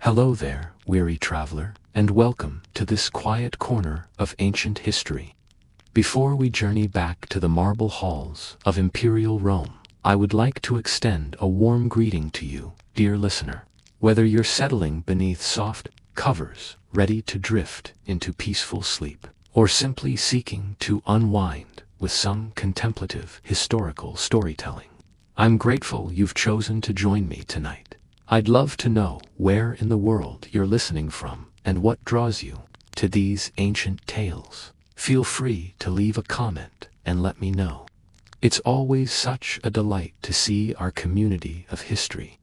Hello there, weary traveler, and welcome to this quiet corner of ancient history. Before we journey back to the marble halls of imperial Rome, I would like to extend a warm greeting to you, dear listener. Whether you're settling beneath soft covers, ready to drift into peaceful sleep, or simply seeking to unwind with some contemplative historical storytelling, I'm grateful you've chosen to join me tonight. I'd love to know where in the world you're listening from and what draws you to these ancient tales. Feel free to leave a comment and let me know. It's always such a delight to see our community of history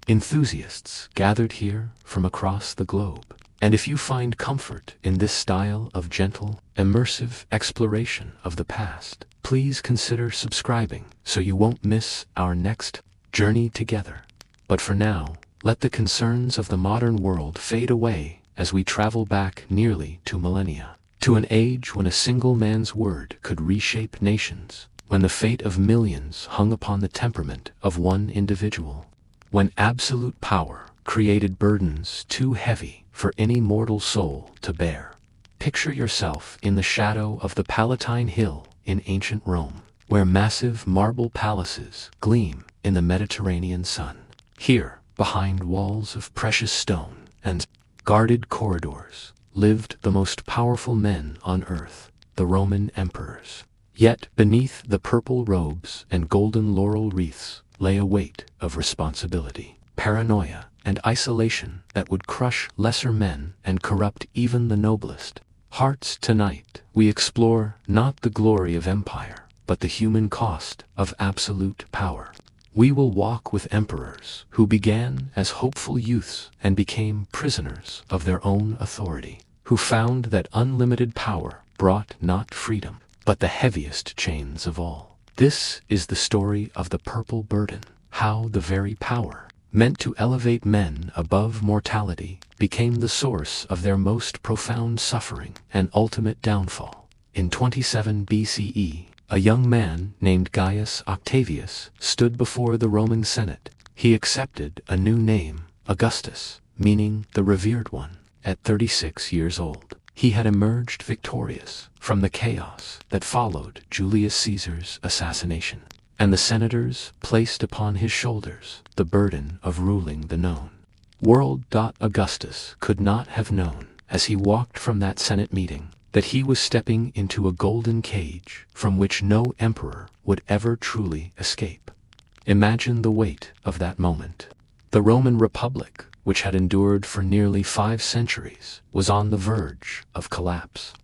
enthusiasts gathered here from across the globe. And if you find comfort in this style of gentle, immersive exploration of the past, please consider subscribing so you won't miss our next journey together. But for now, let the concerns of the modern world fade away as we travel back nearly 2 millennia, to an age when a single man's word could reshape nations, when the fate of millions hung upon the temperament of one individual, when absolute power created burdens too heavy for any mortal soul to bear. Picture yourself in the shadow of the Palatine Hill in ancient Rome, where massive marble palaces gleam in the Mediterranean sun. Here, behind walls of precious stone and guarded corridors, lived the most powerful men on earth, the Roman emperors. Yet beneath the purple robes and golden laurel wreaths lay a weight of responsibility, paranoia, and isolation that would crush lesser men and corrupt even the noblest hearts. Tonight, we explore not the glory of empire, but the human cost of absolute power. We will walk with emperors who began as hopeful youths and became prisoners of their own authority, who found that unlimited power brought not freedom, but the heaviest chains of all. This is the story of the purple burden, how the very power meant to elevate men above mortality became the source of their most profound suffering and ultimate downfall. In 27 BCE, a young man named Gaius Octavius stood before the Roman Senate. He accepted a new name, Augustus, meaning the revered one. At 36 years old, he had emerged victorious from the chaos that followed Julius Caesar's assassination, and the senators placed upon his shoulders the burden of ruling the known world. Augustus could not have known, as he walked from that Senate meeting, that he was stepping into a golden cage from which no emperor would ever truly escape. Imagine the weight of that moment. The Roman Republic, which had endured for nearly 5 centuries, was on the verge of collapse.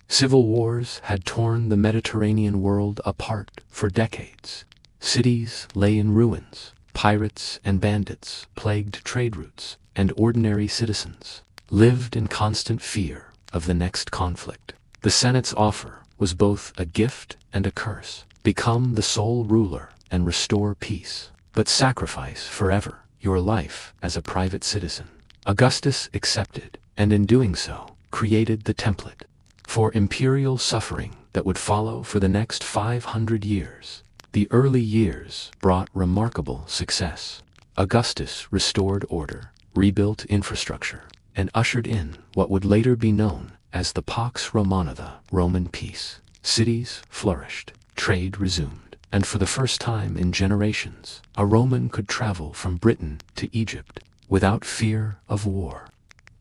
Civil wars had torn the Mediterranean world apart for decades. Cities lay in ruins, pirates and bandits plagued trade routes, and ordinary citizens lived in constant fear of the next conflict. The Senate's offer was both a gift and a curse: become the sole ruler and restore peace, but sacrifice forever your life as a private citizen. Augustus accepted, and in doing so, created the template for imperial suffering that would follow for the next 500 years. The early years brought remarkable success. Augustus restored order, rebuilt infrastructure, and ushered in what would later be known as the Pax Romana, the Roman peace. Cities flourished, trade resumed, and for the first time in generations, a Roman could travel from Britain to Egypt without fear of war.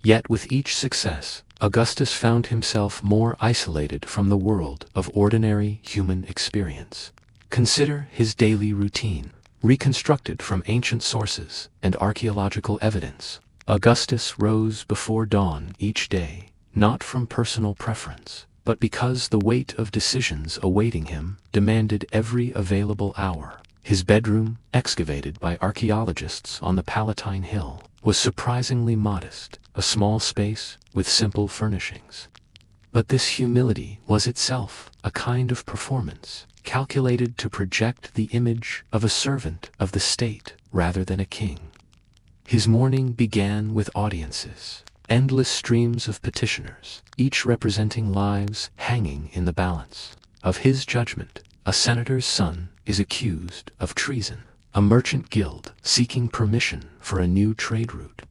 Yet with each success, Augustus found himself more isolated from the world of ordinary human experience. Consider his daily routine, reconstructed from ancient sources and archaeological evidence. Augustus rose before dawn each day, not from personal preference, but because the weight of decisions awaiting him demanded every available hour. His bedroom, excavated by archaeologists on the Palatine Hill, was surprisingly modest, a small space with simple furnishings. But this humility was itself a kind of performance, calculated to project the image of a servant of the state rather than a king. His morning began with audiences, endless streams of petitioners, each representing lives hanging in the balance of his judgment. A senator's son is accused of treason, a merchant guild seeking permission for a new trade route,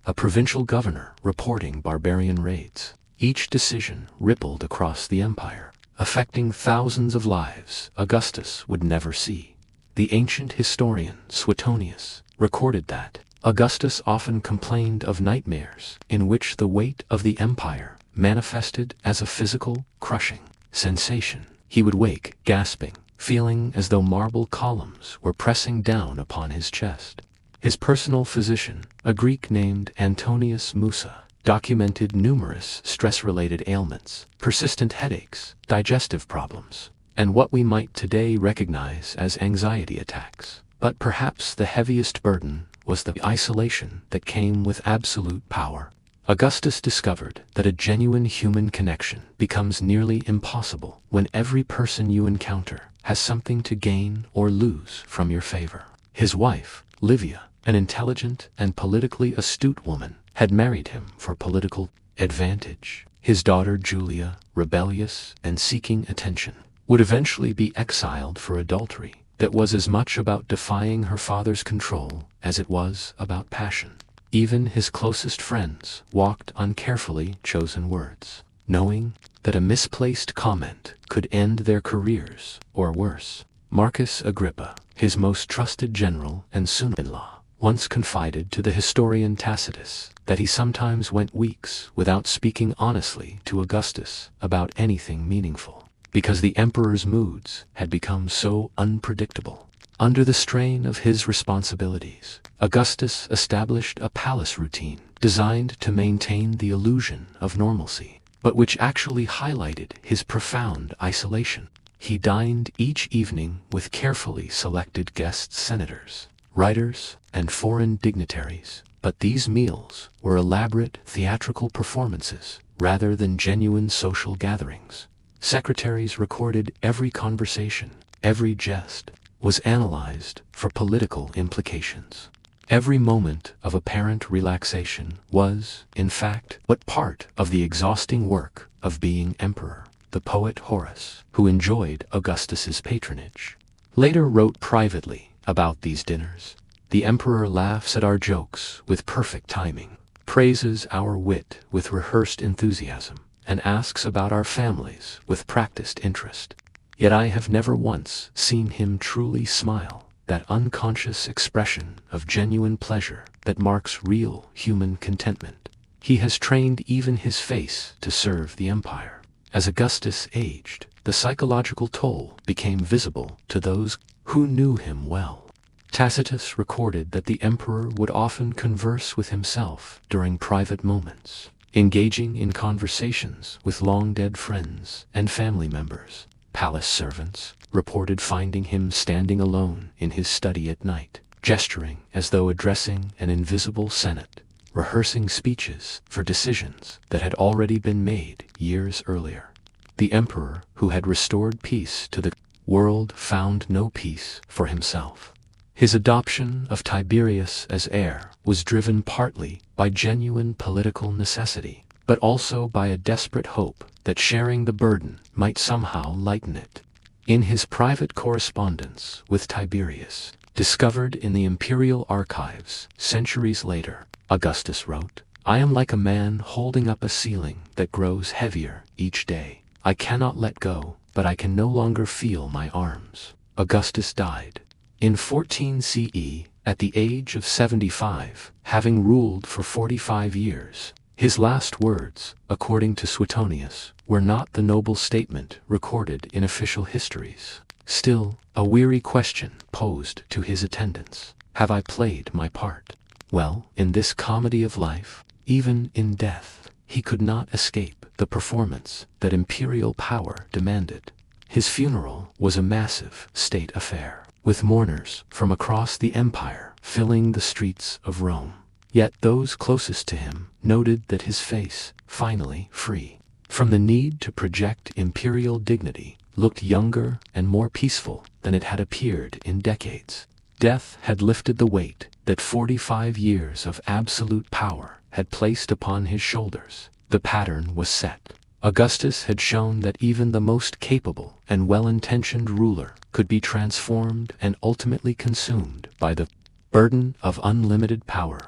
a provincial governor reporting barbarian raids. Each decision rippled across the empire, affecting thousands of lives Augustus would never see. The ancient historian Suetonius recorded that Augustus often complained of nightmares in which the weight of the empire manifested as a physical, crushing sensation. He would wake, gasping, feeling as though marble columns were pressing down upon his chest. His personal physician, a Greek named Antonius Musa, documented numerous stress-related ailments, persistent headaches, digestive problems, and what we might today recognize as anxiety attacks. But perhaps the heaviest burden was the isolation that came with absolute power. Augustus discovered that a genuine human connection becomes nearly impossible when every person you encounter has something to gain or lose from your favor. His wife, Livia, an intelligent and politically astute woman, had married him for political advantage. His daughter Julia, rebellious and seeking attention, would eventually be exiled for adultery that was as much about defying her father's control as it was about passion. Even his closest friends walked on carefully chosen words, knowing that a misplaced comment could end their careers, or worse. Marcus Agrippa, his most trusted general and son-in-law, once confided to the historian Tacitus that he sometimes went weeks without speaking honestly to Augustus about anything meaningful, because the emperor's moods had become so unpredictable. Under the strain of his responsibilities, Augustus established a palace routine designed to maintain the illusion of normalcy, but which actually highlighted his profound isolation. He dined each evening with carefully selected guest senators, writers, and foreign dignitaries, but these meals were elaborate theatrical performances rather than genuine social gatherings. Secretaries recorded every conversation, every jest was analyzed for political implications. Every moment of apparent relaxation was, in fact, but part of the exhausting work of being emperor. The poet Horace, who enjoyed Augustus's patronage, later wrote privately about these dinners. The emperor laughs at our jokes with perfect timing, praises our wit with rehearsed enthusiasm, and asks about our families with practiced interest. Yet I have never once seen him truly smile, that unconscious expression of genuine pleasure that marks real human contentment. He has trained even his face to serve the empire. As Augustus aged, the psychological toll became visible to those who knew him well. Tacitus recorded that the emperor would often converse with himself during private moments, engaging in conversations with long-dead friends and family members. Palace servants reported finding him standing alone in his study at night, gesturing as though addressing an invisible senate, rehearsing speeches for decisions that had already been made years earlier. The emperor who had restored peace to the world found no peace for himself. His adoption of Tiberius as heir was driven partly by genuine political necessity, but also by a desperate hope that sharing the burden might somehow lighten it. In his private correspondence with Tiberius, discovered in the imperial archives centuries later, Augustus wrote, "I am like a man holding up a ceiling that grows heavier each day. I cannot let go, but I can no longer feel my arms." Augustus died in 14 CE at the age of 75, having ruled for 45 years. His last words, according to Suetonius, were not the noble statement recorded in official histories. Still, a weary question posed to his attendants: have I played my part? Well, in this comedy of life, even in death, he could not escape the performance that imperial power demanded. His funeral was a massive state affair, with mourners from across the empire filling the streets of Rome. Yet those closest to him noted that his face, finally free from the need to project imperial dignity, looked younger and more peaceful than it had appeared in decades. Death had lifted the weight that 45 years of absolute power had placed upon his shoulders. The pattern was set. Augustus had shown that even the most capable and well-intentioned ruler could be transformed and ultimately consumed by the burden of unlimited power.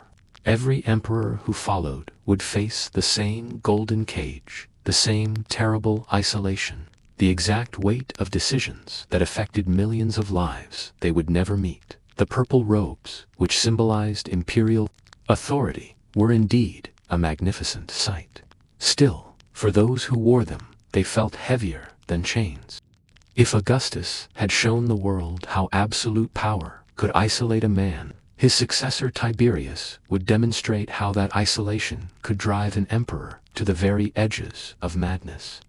Every emperor who followed would face the same golden cage, the same terrible isolation, the exact weight of decisions that affected millions of lives they would never meet. The purple robes, which symbolized imperial authority, were indeed a magnificent sight. Still, for those who wore them, they felt heavier than chains. If Augustus had shown the world how absolute power could isolate a man, his successor Tiberius would demonstrate how that isolation could drive an emperor to the very edges of madness.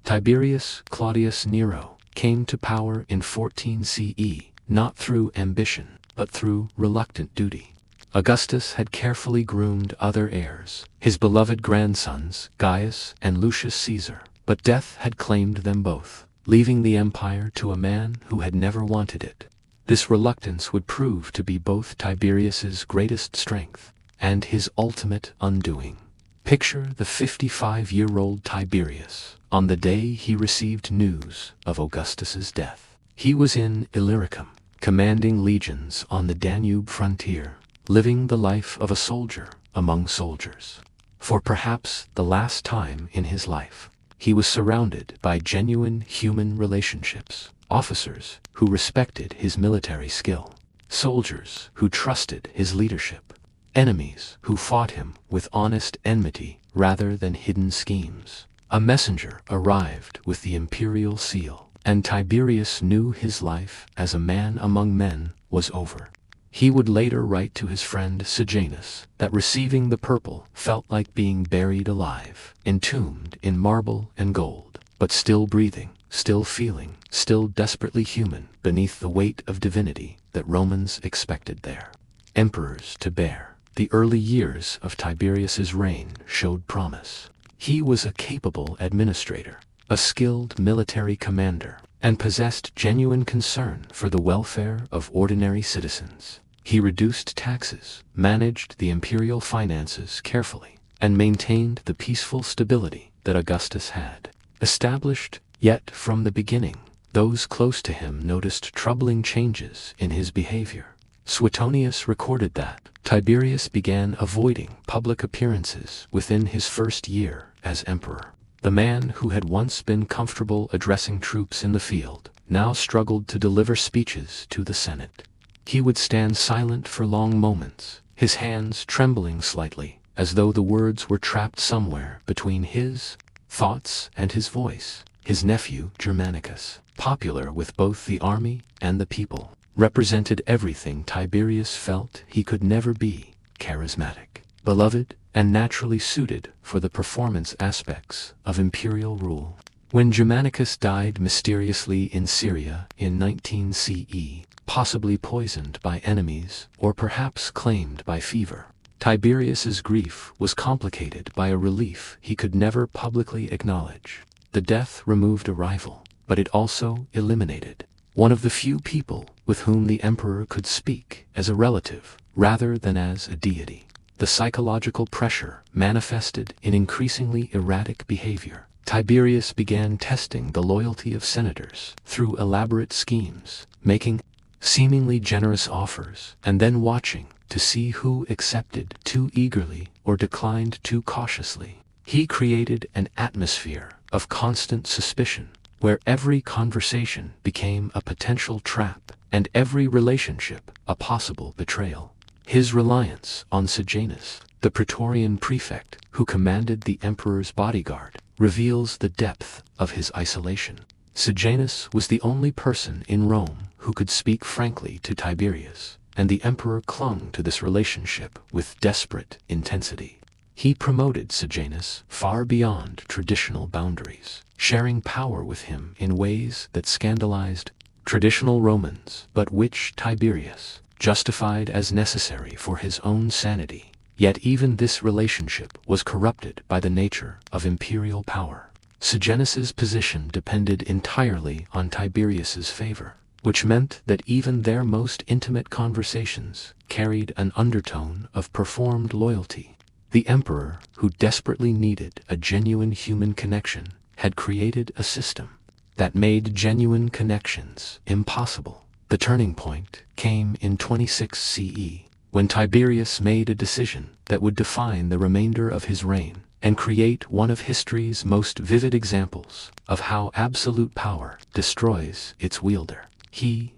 Tiberius Claudius Nero came to power in 14 CE, not through ambition, but through reluctant duty. Augustus had carefully groomed other heirs, his beloved grandsons Gaius and Lucius Caesar, but death had claimed them both, leaving the empire to a man who had never wanted it. This reluctance would prove to be both Tiberius's greatest strength and his ultimate undoing. Picture the 55-year-old Tiberius on the day he received news of Augustus's death. He was in Illyricum, commanding legions on the Danube frontier, living the life of a soldier among soldiers. For perhaps the last time in his life, he was surrounded by genuine human relationships, officers who respected his military skill, soldiers who trusted his leadership, enemies who fought him with honest enmity rather than hidden schemes. A messenger arrived with the imperial seal, and Tiberius knew his life as a man among men was over. He would later write to his friend Sejanus that receiving the purple felt like being buried alive, entombed in marble and gold, but still breathing, still feeling, still desperately human beneath the weight of divinity that Romans expected there. Emperors to bear. The early years of Tiberius's reign showed promise. He was a capable administrator, a skilled military commander, and possessed genuine concern for the welfare of ordinary citizens. He reduced taxes, managed the imperial finances carefully, and maintained the peaceful stability that Augustus had established. Yet from the beginning, those close to him noticed troubling changes in his behavior. Suetonius recorded that Tiberius began avoiding public appearances within his first year as emperor. The man who had once been comfortable addressing troops in the field now struggled to deliver speeches to the Senate. He would stand silent for long moments, his hands trembling slightly, as though the words were trapped somewhere between his thoughts and his voice. His nephew, Germanicus, popular with both the army and the people, represented everything Tiberius felt he could never be: charismatic, beloved, and naturally suited for the performance aspects of imperial rule. When Germanicus died mysteriously in Syria in 19 CE, possibly poisoned by enemies or perhaps claimed by fever, Tiberius's grief was complicated by a relief he could never publicly acknowledge. The death removed a rival, but it also eliminated one of the few people with whom the emperor could speak as a relative rather than as a deity. The psychological pressure manifested in increasingly erratic behavior. Tiberius began testing the loyalty of senators through elaborate schemes, making seemingly generous offers, and then watching to see who accepted too eagerly or declined too cautiously. He created an atmosphere of constant suspicion, where every conversation became a potential trap and every relationship a possible betrayal. His reliance on Sejanus, the Praetorian prefect who commanded the emperor's bodyguard, reveals the depth of his isolation. Sejanus was the only person in Rome who could speak frankly to Tiberius, and the emperor clung to this relationship with desperate intensity. He promoted Sejanus far beyond traditional boundaries, sharing power with him in ways that scandalized traditional Romans, but which Tiberius justified as necessary for his own sanity. Yet even this relationship was corrupted by the nature of imperial power. Sejanus's position depended entirely on Tiberius's favor, which meant that even their most intimate conversations carried an undertone of performed loyalty. The emperor, who desperately needed a genuine human connection, had created a system that made genuine connections impossible. The turning point came in 26 CE, when Tiberius made a decision that would define the remainder of his reign and create one of history's most vivid examples of how absolute power destroys its wielder. He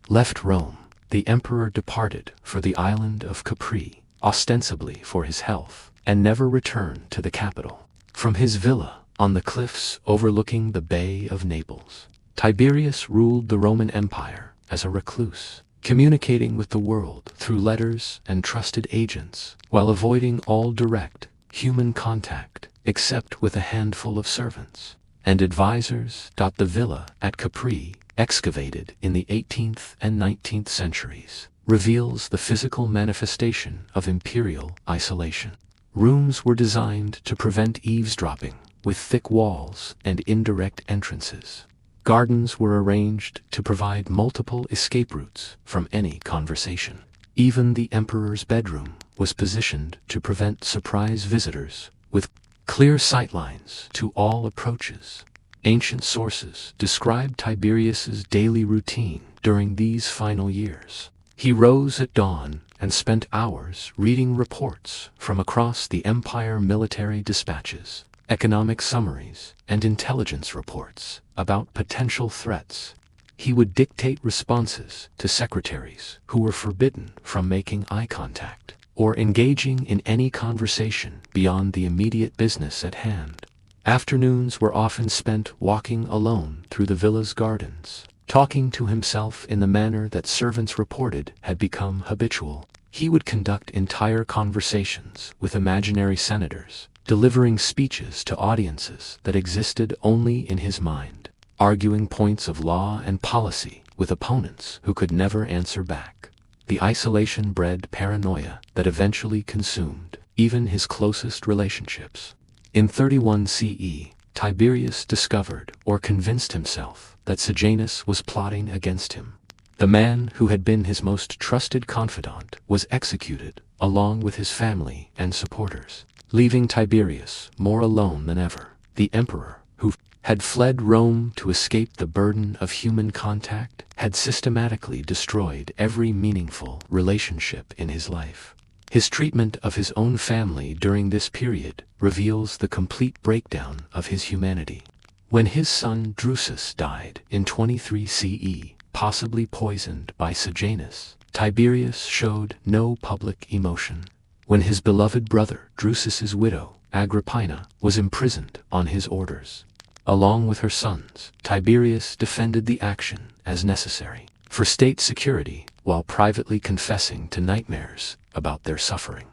left Rome. The emperor departed for the island of Capri, ostensibly for his health, and never returned to the capital. From his villa on the cliffs overlooking the Bay of Naples, Tiberius ruled the Roman Empire as a recluse, communicating with the world through letters and trusted agents, while avoiding all direct human contact except with a handful of servants and advisors. The villa at Capri, excavated in the 18th and 19th centuries, reveals the physical manifestation of imperial isolation. Rooms were designed to prevent eavesdropping, with thick walls and indirect entrances. Gardens were arranged to provide multiple escape routes from any conversation. Even the emperor's bedroom was positioned to prevent surprise visitors, with clear sightlines to all approaches. Ancient sources describe Tiberius's daily routine during these final years. He rose at dawn and spent hours reading reports from across the empire, military dispatches, economic summaries, and intelligence reports about potential threats. He would dictate responses to secretaries who were forbidden from making eye contact or engaging in any conversation beyond the immediate business at hand. Afternoons were often spent walking alone through the villa's gardens, talking to himself in the manner that servants reported had become habitual. He would conduct entire conversations with imaginary senators, delivering speeches to audiences that existed only in his mind, arguing points of law and policy with opponents who could never answer back. The isolation bred paranoia that eventually consumed even his closest relationships. In 31 CE, Tiberius discovered or convinced himself that Sejanus was plotting against him. The man who had been his most trusted confidant was executed, along with his family and supporters, leaving Tiberius more alone than ever. The emperor, who had fled Rome to escape the burden of human contact, had systematically destroyed every meaningful relationship in his life. His treatment of his own family during this period reveals the complete breakdown of his humanity. When his son Drusus died in 23 CE, possibly poisoned by Sejanus, Tiberius showed no public emotion. When his beloved brother Drusus's widow, Agrippina, was imprisoned on his orders, along with her sons, Tiberius defended the action as necessary for state security, while privately confessing to nightmares about their suffering.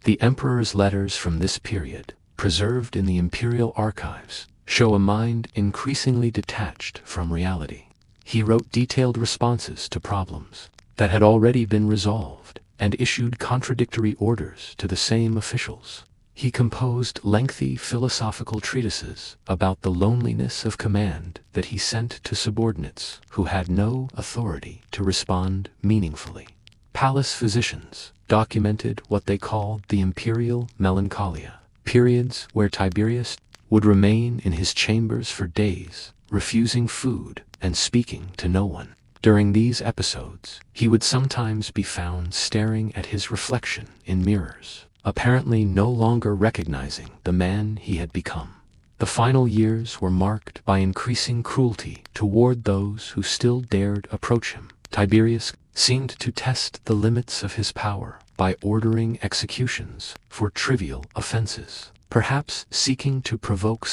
The emperor's letters from this period, preserved in the imperial archives, show a mind increasingly detached from reality. He wrote detailed responses to problems that had already been resolved and issued contradictory orders to the same officials. He composed lengthy philosophical treatises about the loneliness of command that he sent to subordinates who had no authority to respond meaningfully. Palace physicians documented what they called the imperial melancholia, periods where Tiberius would remain in his chambers for days, refusing food and speaking to no one. During these episodes, he would sometimes be found staring at his reflection in mirrors, apparently no longer recognizing the man he had become. The final years were marked by increasing cruelty toward those who still dared approach him. Tiberius seemed to test the limits of his power by ordering executions for trivial offenses, perhaps seeking to provoke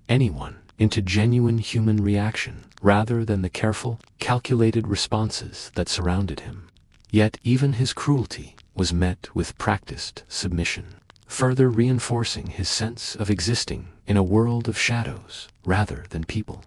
anyone, into genuine human reaction rather than the careful, calculated responses that surrounded him. Yet even his cruelty was met with practiced submission, further reinforcing his sense of existing in a world of shadows rather than people.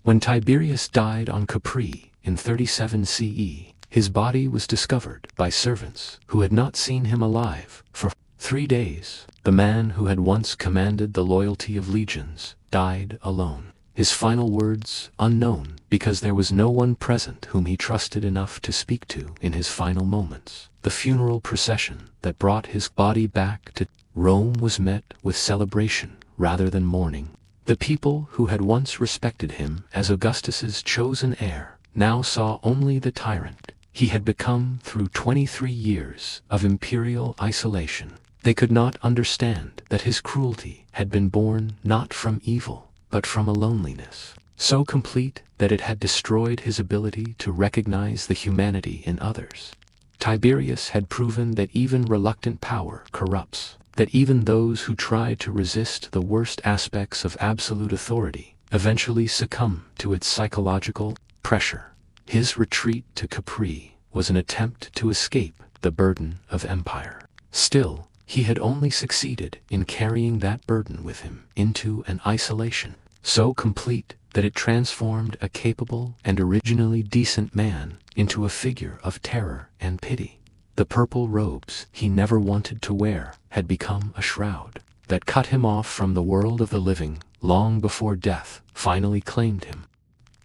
When Tiberius died on Capri in 37 CE, his body was discovered by servants who had not seen him alive for 3 days. The man who had once commanded the loyalty of legions died alone, his final words unknown because there was no one present whom he trusted enough to speak to in his final moments. The funeral procession that brought his body back to Rome was met with celebration rather than mourning. The people who had once respected him as Augustus's chosen heir now saw only the tyrant he had become through 23 years of imperial isolation. They could not understand that his cruelty had been born not from evil, but from a loneliness so complete that it had destroyed his ability to recognize the humanity in others. Tiberius had proven that even reluctant power corrupts, that even those who try to resist the worst aspects of absolute authority eventually succumb to its psychological pressure. His retreat to Capri was an attempt to escape the burden of empire. Still, he had only succeeded in carrying that burden with him into an isolation so complete that it transformed a capable and originally decent man into a figure of terror and pity. The purple robes he never wanted to wear had become a shroud that cut him off from the world of the living long before death finally claimed him.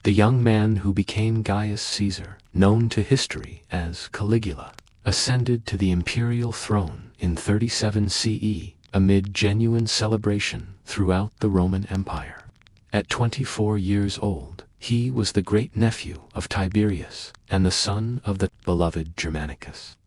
The young man who became Gaius Caesar, known to history as Caligula, ascended to the imperial throne in 37 CE amid genuine celebration throughout the Roman Empire. At 24 years old, he was the great-nephew of Tiberius and the son of the beloved Germanicus.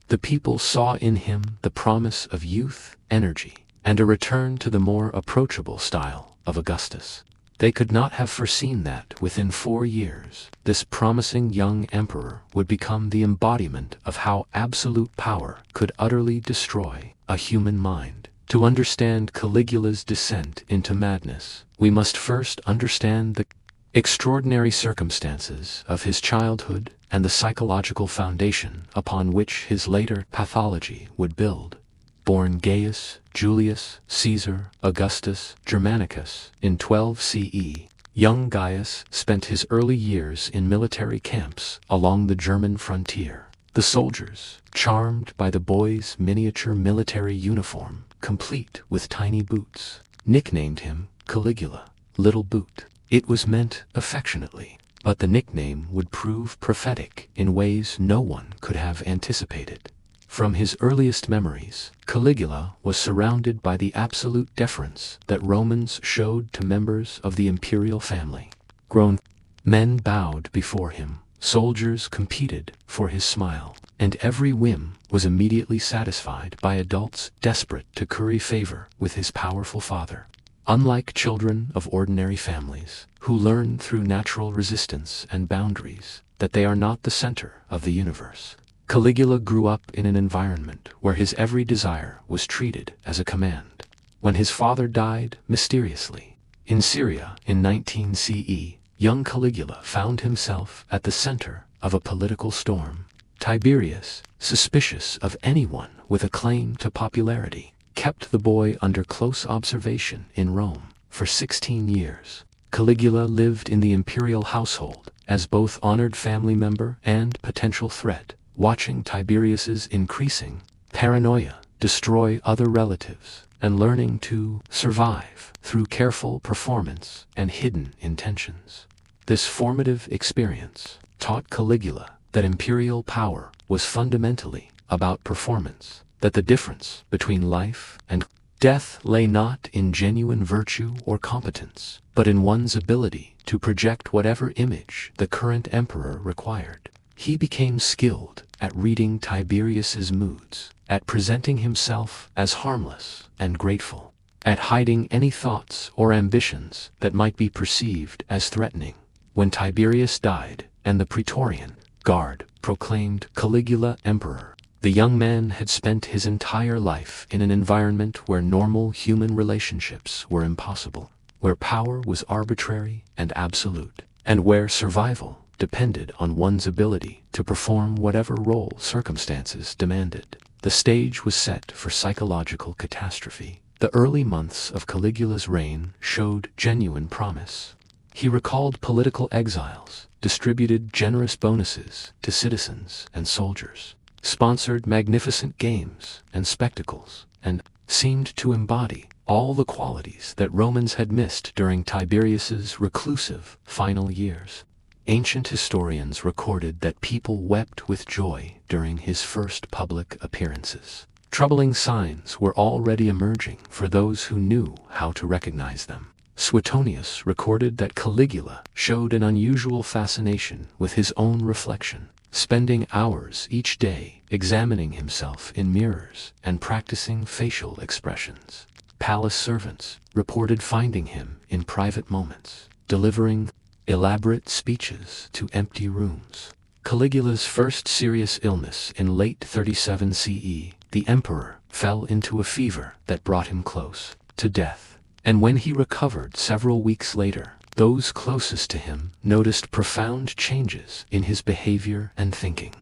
The people saw in him the promise of youth, energy, and a return to the more approachable style of Augustus. They could not have foreseen that within 4 years, this promising young emperor would become the embodiment of how absolute power could utterly destroy a human mind. To understand Caligula's descent into madness, we must first understand the extraordinary circumstances of his childhood and the psychological foundation upon which his later pathology would build. Born Gaius Julius Caesar Augustus Germanicus in 12 CE, young Gaius spent his early years in military camps along the German frontier. The soldiers, charmed by the boy's miniature military uniform, complete with tiny boots, nicknamed him Caligula, Little Boot. It was meant affectionately, but the nickname would prove prophetic in ways no one could have anticipated. From his earliest memories, Caligula was surrounded by the absolute deference that Romans showed to members of the imperial family. Grown men bowed before him, soldiers competed for his smile, and every whim was immediately satisfied by adults desperate to curry favor with his powerful father. Unlike children of ordinary families, who learn through natural resistance and boundaries that they are not the center of the universe, Caligula grew up in an environment where his every desire was treated as a command. When his father died mysteriously in Syria in 19 CE, young Caligula found himself at the center of a political storm. Tiberius, suspicious of anyone with a claim to popularity, kept the boy under close observation in Rome for 16 years. Caligula lived in the imperial household as both honored family member and potential threat, watching Tiberius's increasing paranoia destroy other relatives and learning to survive through careful performance and hidden intentions. This formative experience taught Caligula that imperial power was fundamentally about performance, that the difference between life and death lay not in genuine virtue or competence, but in one's ability to project whatever image the current emperor required. He became skilled at reading Tiberius's moods, at presenting himself as harmless and grateful, at hiding any thoughts or ambitions that might be perceived as threatening. When Tiberius died and the Praetorian Guard proclaimed Caligula emperor, the young man had spent his entire life in an environment where normal human relationships were impossible, where power was arbitrary and absolute, and where survival depended on one's ability to perform whatever role circumstances demanded. The stage was set for psychological catastrophe. The early months of Caligula's reign showed genuine promise. He recalled political exiles, distributed generous bonuses to citizens and soldiers, sponsored magnificent games and spectacles, and seemed to embody all the qualities that Romans had missed during Tiberius's reclusive final years. Ancient historians recorded that people wept with joy during his first public appearances. Troubling signs were already emerging for those who knew how to recognize them. Suetonius recorded that Caligula showed an unusual fascination with his own reflection, spending hours each day examining himself in mirrors and practicing facial expressions. Palace servants reported finding him in private moments, delivering elaborate speeches to empty rooms. Caligula's first serious illness in late 37 CE, the emperor fell into a fever that brought him close to death. And when he recovered several weeks later, those closest to him noticed profound changes in his behavior and thinking.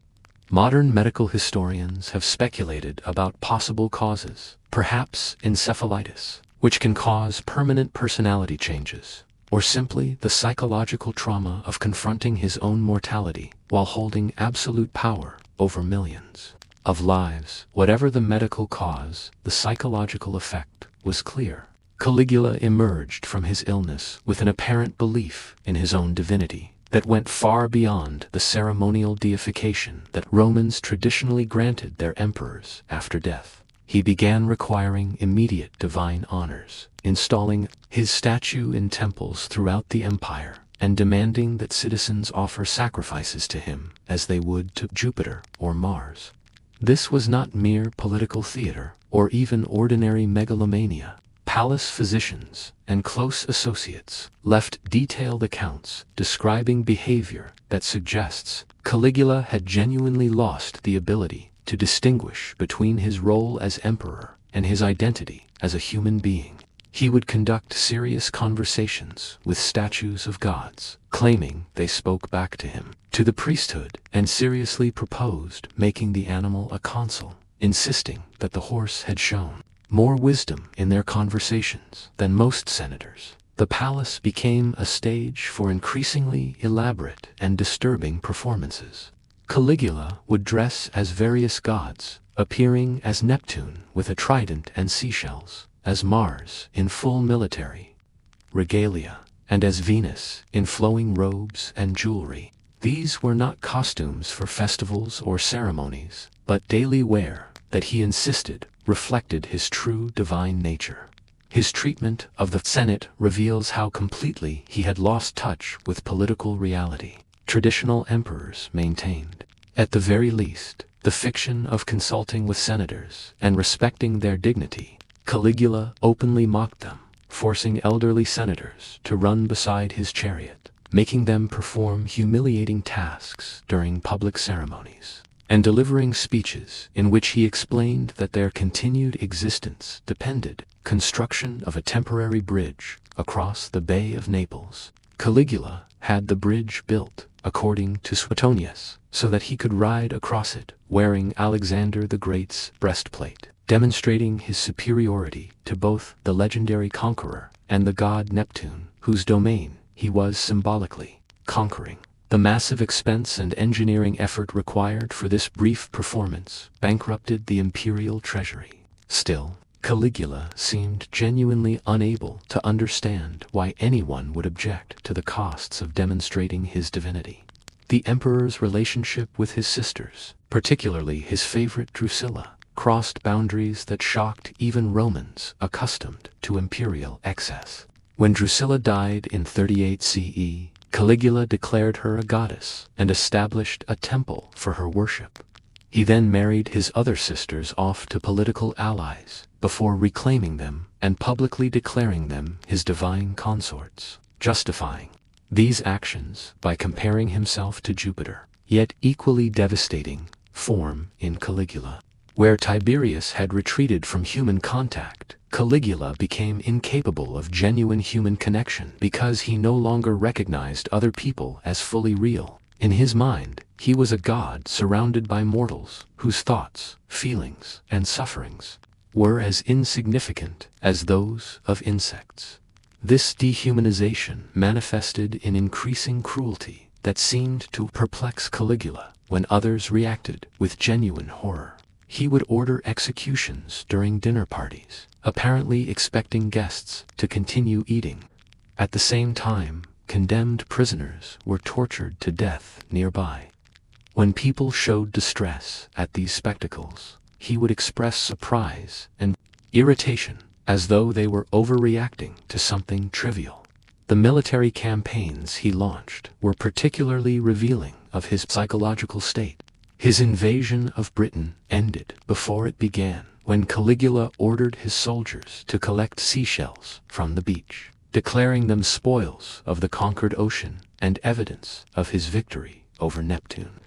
Modern medical historians have speculated about possible causes, perhaps encephalitis, which can cause permanent personality changes, or simply the psychological trauma of confronting his own mortality while holding absolute power over millions of lives. Whatever the medical cause, the psychological effect was clear. Caligula emerged from his illness with an apparent belief in his own divinity that went far beyond the ceremonial deification that Romans traditionally granted their emperors after death. He began requiring immediate divine honors, installing his statue in temples throughout the empire, and demanding that citizens offer sacrifices to him as they would to Jupiter or Mars. This was not mere political theater or even ordinary megalomania. Palace physicians and close associates left detailed accounts describing behavior that suggests Caligula had genuinely lost the ability to distinguish between his role as emperor and his identity as a human being. He would conduct serious conversations with statues of gods, claiming they spoke back to him, to the priesthood, and seriously proposed making the animal a consul, insisting that the horse had shown more wisdom in their conversations than most senators. The palace became a stage for increasingly elaborate and disturbing performances. Caligula would dress as various gods, appearing as Neptune with a trident and seashells, as Mars in full military regalia, and as Venus in flowing robes and jewelry. These were not costumes for festivals or ceremonies, but daily wear that he insisted reflected his true divine nature. His treatment of the Senate reveals how completely he had lost touch with political reality. Traditional emperors maintained, at the very least, the fiction of consulting with senators and respecting their dignity. Caligula openly mocked them, forcing elderly senators to run beside his chariot, making them perform humiliating tasks during public ceremonies, and delivering speeches in which he explained that their continued existence depended on construction of a temporary bridge across the Bay of Naples. Caligula had the bridge built, according to Suetonius, so that he could ride across it wearing Alexander the Great's breastplate, demonstrating his superiority to both the legendary conqueror and the god Neptune, whose domain he was symbolically conquering. The massive expense and engineering effort required for this brief performance bankrupted the imperial treasury. Still, Caligula seemed genuinely unable to understand why anyone would object to the costs of demonstrating his divinity. The emperor's relationship with his sisters, particularly his favorite Drusilla, crossed boundaries that shocked even Romans accustomed to imperial excess. When Drusilla died in 38 CE, Caligula declared her a goddess and established a temple for her worship. He then married his other sisters off to political allies, before reclaiming them and publicly declaring them his divine consorts, justifying these actions by comparing himself to Jupiter. Yet equally devastating form in Caligula. Where Tiberius had retreated from human contact, Caligula became incapable of genuine human connection because he no longer recognized other people as fully real. In his mind, he was a god surrounded by mortals whose thoughts, feelings, and sufferings were as insignificant as those of insects. This dehumanization manifested in increasing cruelty that seemed to perplex Caligula when others reacted with genuine horror. He would order executions during dinner parties, apparently expecting guests to continue eating. At the same time, condemned prisoners were tortured to death nearby. When people showed distress at these spectacles, he would express surprise and irritation as though they were overreacting to something trivial. The military campaigns he launched were particularly revealing of his psychological state. His invasion of Britain ended before it began, when Caligula ordered his soldiers to collect seashells from the beach, declaring them spoils of the conquered ocean and evidence of his victory over Neptune.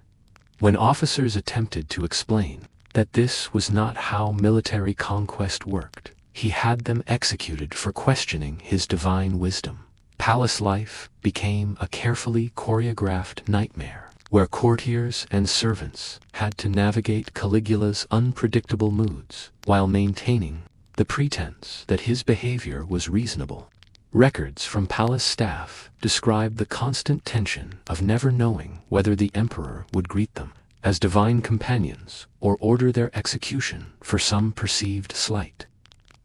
When officers attempted to explain that this was not how military conquest worked, he had them executed for questioning his divine wisdom. Palace life became a carefully choreographed nightmare, where courtiers and servants had to navigate Caligula's unpredictable moods while maintaining the pretense that his behavior was reasonable. Records from palace staff describe the constant tension of never knowing whether the emperor would greet them as divine companions or order their execution for some perceived slight.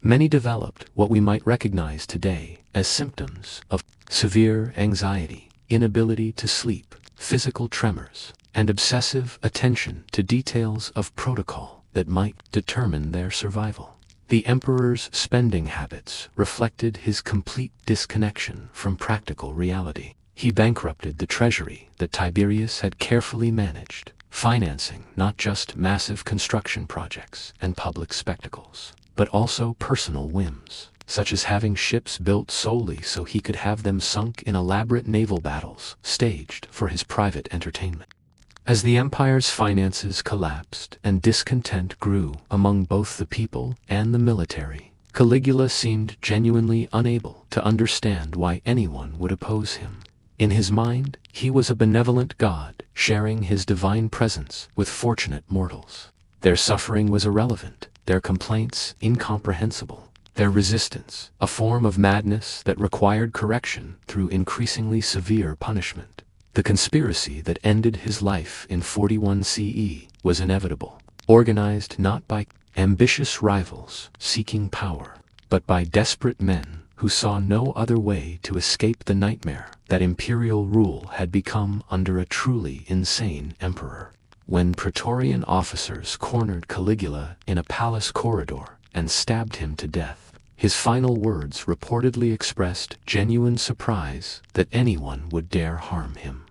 Many developed what we might recognize today as symptoms of severe anxiety, inability to sleep, physical tremors, and obsessive attention to details of protocol that might determine their survival. The emperor's spending habits reflected his complete disconnection from practical reality. He bankrupted the treasury that Tiberius had carefully managed, financing not just massive construction projects and public spectacles, but also personal whims, such as having ships built solely so he could have them sunk in elaborate naval battles staged for his private entertainment. As the empire's finances collapsed and discontent grew among both the people and the military, Caligula seemed genuinely unable to understand why anyone would oppose him. In his mind, he was a benevolent god, sharing his divine presence with fortunate mortals. Their suffering was irrelevant, their complaints incomprehensible, their resistance a form of madness that required correction through increasingly severe punishment. The conspiracy that ended his life in 41 CE was inevitable, organized not by ambitious rivals seeking power, but by desperate men who saw no other way to escape the nightmare that imperial rule had become under a truly insane emperor. When Praetorian officers cornered Caligula in a palace corridor and stabbed him to death, his final words reportedly expressed genuine surprise that anyone would dare harm him.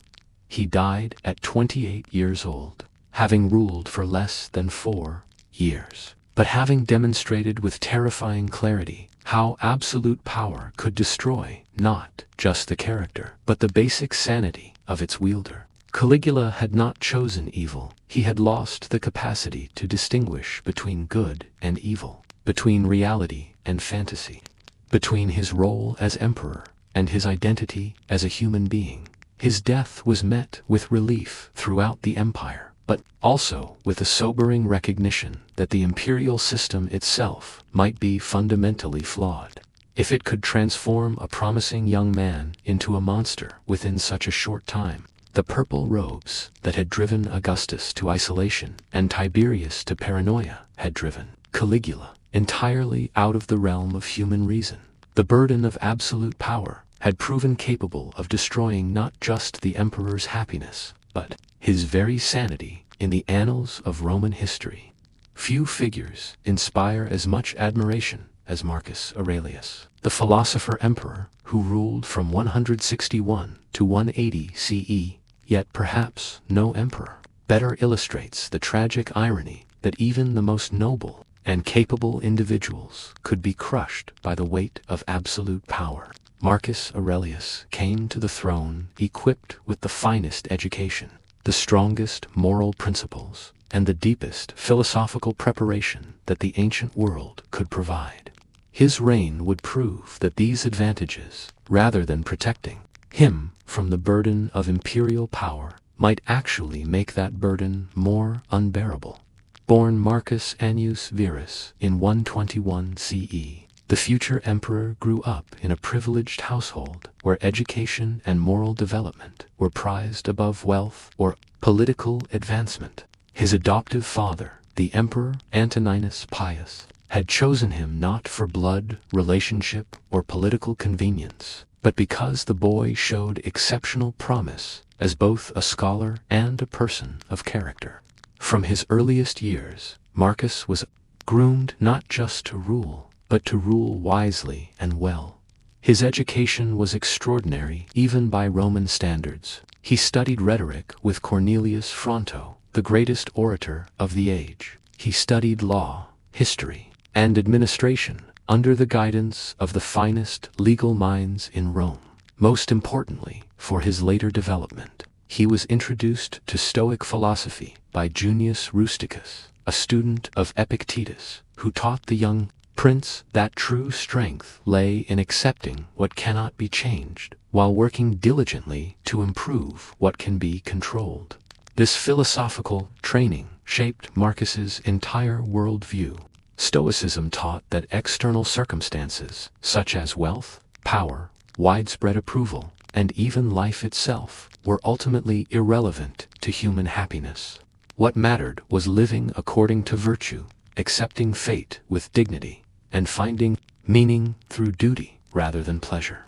He died at 28 years old, having ruled for less than 4 years, but having demonstrated with terrifying clarity how absolute power could destroy not just the character, but the basic sanity of its wielder. Caligula had not chosen evil. He had lost the capacity to distinguish between good and evil, between reality and fantasy, between his role as emperor and his identity as a human being. His death was met with relief throughout the empire, but also with a sobering recognition that the imperial system itself might be fundamentally flawed. If it could transform a promising young man into a monster within such a short time, the purple robes that had driven Augustus to isolation and Tiberius to paranoia had driven Caligula entirely out of the realm of human reason. The burden of absolute power had proven capable of destroying not just the emperor's happiness, but his very sanity in the annals of Roman history. Few figures inspire as much admiration as Marcus Aurelius, the philosopher emperor who ruled from 161 to 180 CE, yet perhaps no emperor better illustrates the tragic irony that even the most noble and capable individuals could be crushed by the weight of absolute power. Marcus Aurelius came to the throne equipped with the finest education, the strongest moral principles, and the deepest philosophical preparation that the ancient world could provide. His reign would prove that these advantages, rather than protecting him from the burden of imperial power, might actually make that burden more unbearable. Born Marcus Annius Verus in 121 CE, the future emperor grew up in a privileged household where education and moral development were prized above wealth or political advancement. His adoptive father, the Emperor Antoninus Pius, had chosen him not for blood, relationship, or political convenience, but because the boy showed exceptional promise as both a scholar and a person of character. From his earliest years, Marcus was groomed not just to rule, but to rule wisely and well. His education was extraordinary even by Roman standards. He studied rhetoric with Cornelius Fronto, the greatest orator of the age. He studied law, history, and administration under the guidance of the finest legal minds in Rome. Most importantly, for his later development, he was introduced to Stoic philosophy by Junius Rusticus, a student of Epictetus, who taught the young prince that true strength lay in accepting what cannot be changed, while working diligently to improve what can be controlled. This philosophical training shaped Marcus's entire worldview. Stoicism taught that external circumstances, such as wealth, power, widespread approval, and even life itself, were ultimately irrelevant to human happiness. What mattered was living according to virtue, accepting fate with dignity, and finding meaning through duty rather than pleasure.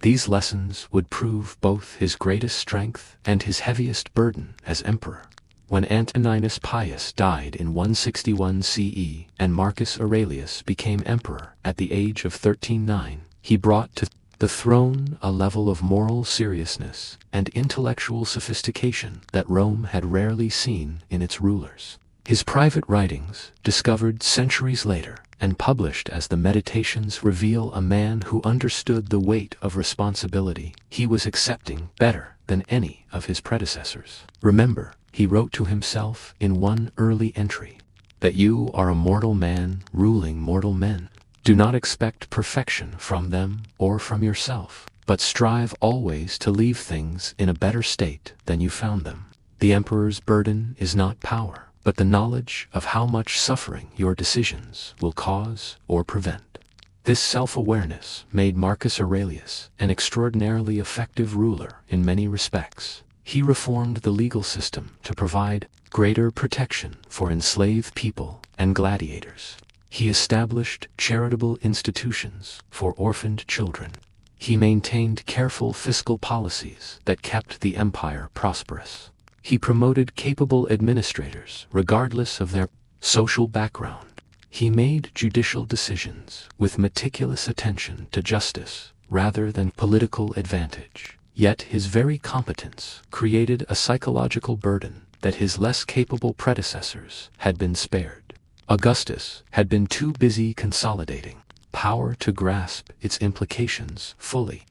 These lessons would prove both his greatest strength and his heaviest burden as emperor. When Antoninus Pius died in 161 CE and Marcus Aurelius became emperor at the age of 13, he brought to the throne a level of moral seriousness and intellectual sophistication that Rome had rarely seen in its rulers. His private writings, discovered centuries later and published as the Meditations, reveal a man who understood the weight of responsibility he was accepting better than any of his predecessors. Remember, he wrote to himself in one early entry, that you are a mortal man ruling mortal men. Do not expect perfection from them or from yourself, but strive always to leave things in a better state than you found them. The emperor's burden is not power, but the knowledge of how much suffering your decisions will cause or prevent. This self-awareness made Marcus Aurelius an extraordinarily effective ruler in many respects. He reformed the legal system to provide greater protection for enslaved people and gladiators. He established charitable institutions for orphaned children. He maintained careful fiscal policies that kept the empire prosperous. He promoted capable administrators regardless of their social background. He made judicial decisions with meticulous attention to justice rather than political advantage. Yet his very competence created a psychological burden that his less capable predecessors had been spared. Augustus had been too busy consolidating power to grasp its implications fully.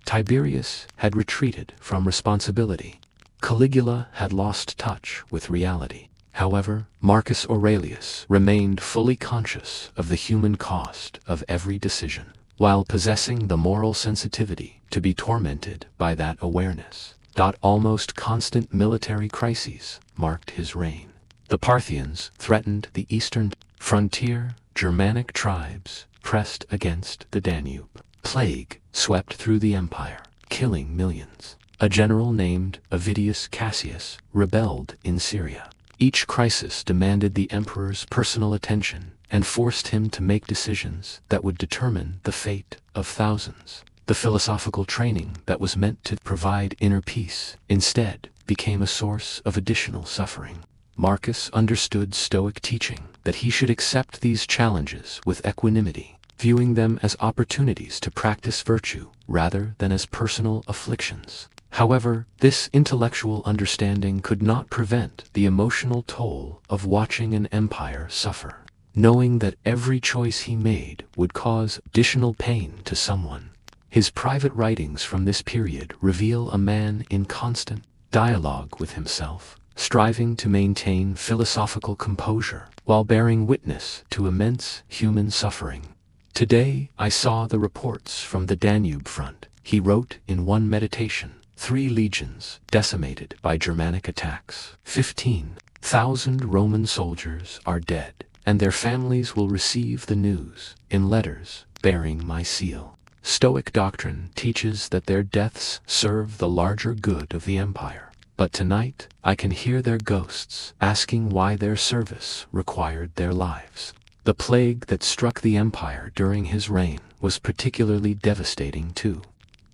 Tiberius had retreated from responsibility. Caligula had lost touch with reality. However, Marcus Aurelius remained fully conscious of the human cost of every decision, while possessing the moral sensitivity to be tormented by that awareness. Almost constant military crises marked his reign. The Parthians threatened the eastern frontier. Germanic tribes pressed against the Danube. Plague swept through the empire, killing millions. A general named Avidius Cassius rebelled in Syria. Each crisis demanded the emperor's personal attention and forced him to make decisions that would determine the fate of thousands. The philosophical training that was meant to provide inner peace instead became a source of additional suffering. Marcus understood Stoic teaching that he should accept these challenges with equanimity, viewing them as opportunities to practice virtue rather than as personal afflictions. However, this intellectual understanding could not prevent the emotional toll of watching an empire suffer, knowing that every choice he made would cause additional pain to someone. His private writings from this period reveal a man in constant dialogue with himself, striving to maintain philosophical composure while bearing witness to immense human suffering. Today I saw the reports from the Danube front, he wrote in one meditation. 3 legions decimated by Germanic attacks. 15,000 Roman soldiers are dead, and their families will receive the news in letters bearing my seal. Stoic doctrine teaches that their deaths serve the larger good of the empire. But tonight, I can hear their ghosts asking why their service required their lives. The plague that struck the empire during his reign was particularly devastating too.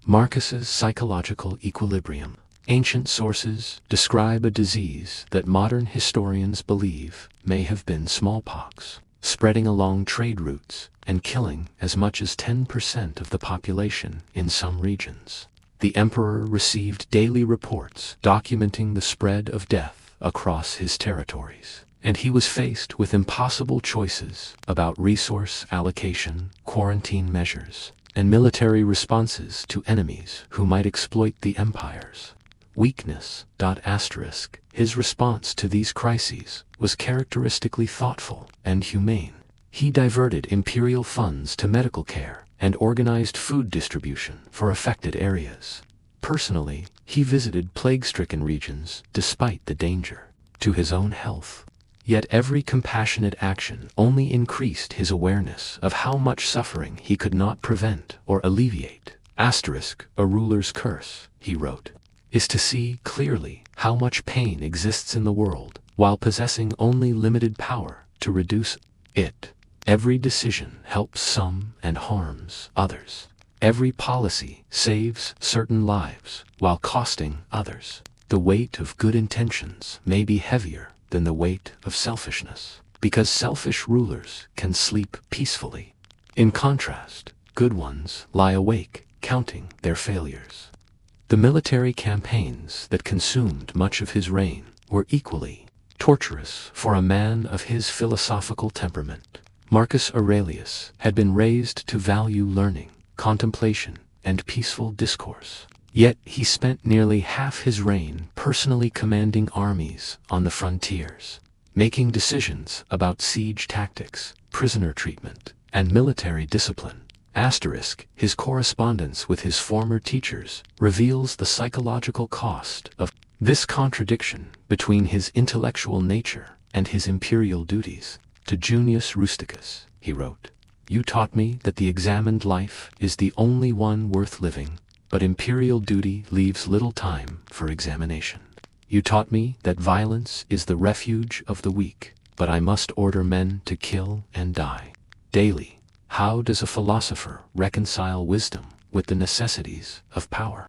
Marcus's psychological equilibrium. Ancient sources describe a disease that modern historians believe may have been smallpox, spreading along trade routes and killing as much as 10% of the population in some regions. the emperor received daily reports documenting the spread of death across his territories, and he was faced with impossible choices about resource allocation, quarantine measures, and military responses to enemies who might exploit the empire's weakness. His response to these crises was characteristically thoughtful and humane. He diverted imperial funds to medical care and organized food distribution for affected areas. Personally, he visited plague-stricken regions despite the danger to his own health. Yet every compassionate action only increased his awareness of how much suffering he could not prevent or alleviate. A ruler's curse, he wrote, is to see clearly how much pain exists in the world while possessing only limited power to reduce it. Every decision helps some and harms others. Every policy saves certain lives while costing others. The weight of good intentions may be heavier than the weight of selfishness, because selfish rulers can sleep peacefully. In contrast, good ones lie awake, counting their failures. The military campaigns that consumed much of his reign were equally torturous for a man of his philosophical temperament. Marcus Aurelius had been raised to value learning, contemplation, and peaceful discourse. Yet he spent nearly half his reign personally commanding armies on the frontiers, making decisions about siege tactics, prisoner treatment, and military discipline. His correspondence with his former teachers reveals the psychological cost of this contradiction between his intellectual nature and his imperial duties. To Junius Rusticus, he wrote, "You taught me that the examined life is the only one worth living, but imperial duty leaves little time for examination. You taught me that violence is the refuge of the weak, but I must order men to kill and die daily. How does a philosopher reconcile wisdom with the necessities of power?"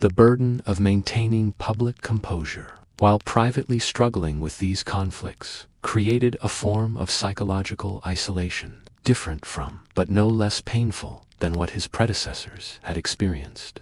The burden of maintaining public composure while privately struggling with these conflicts created a form of psychological isolation, different from, but no less painful than what his predecessors had experienced.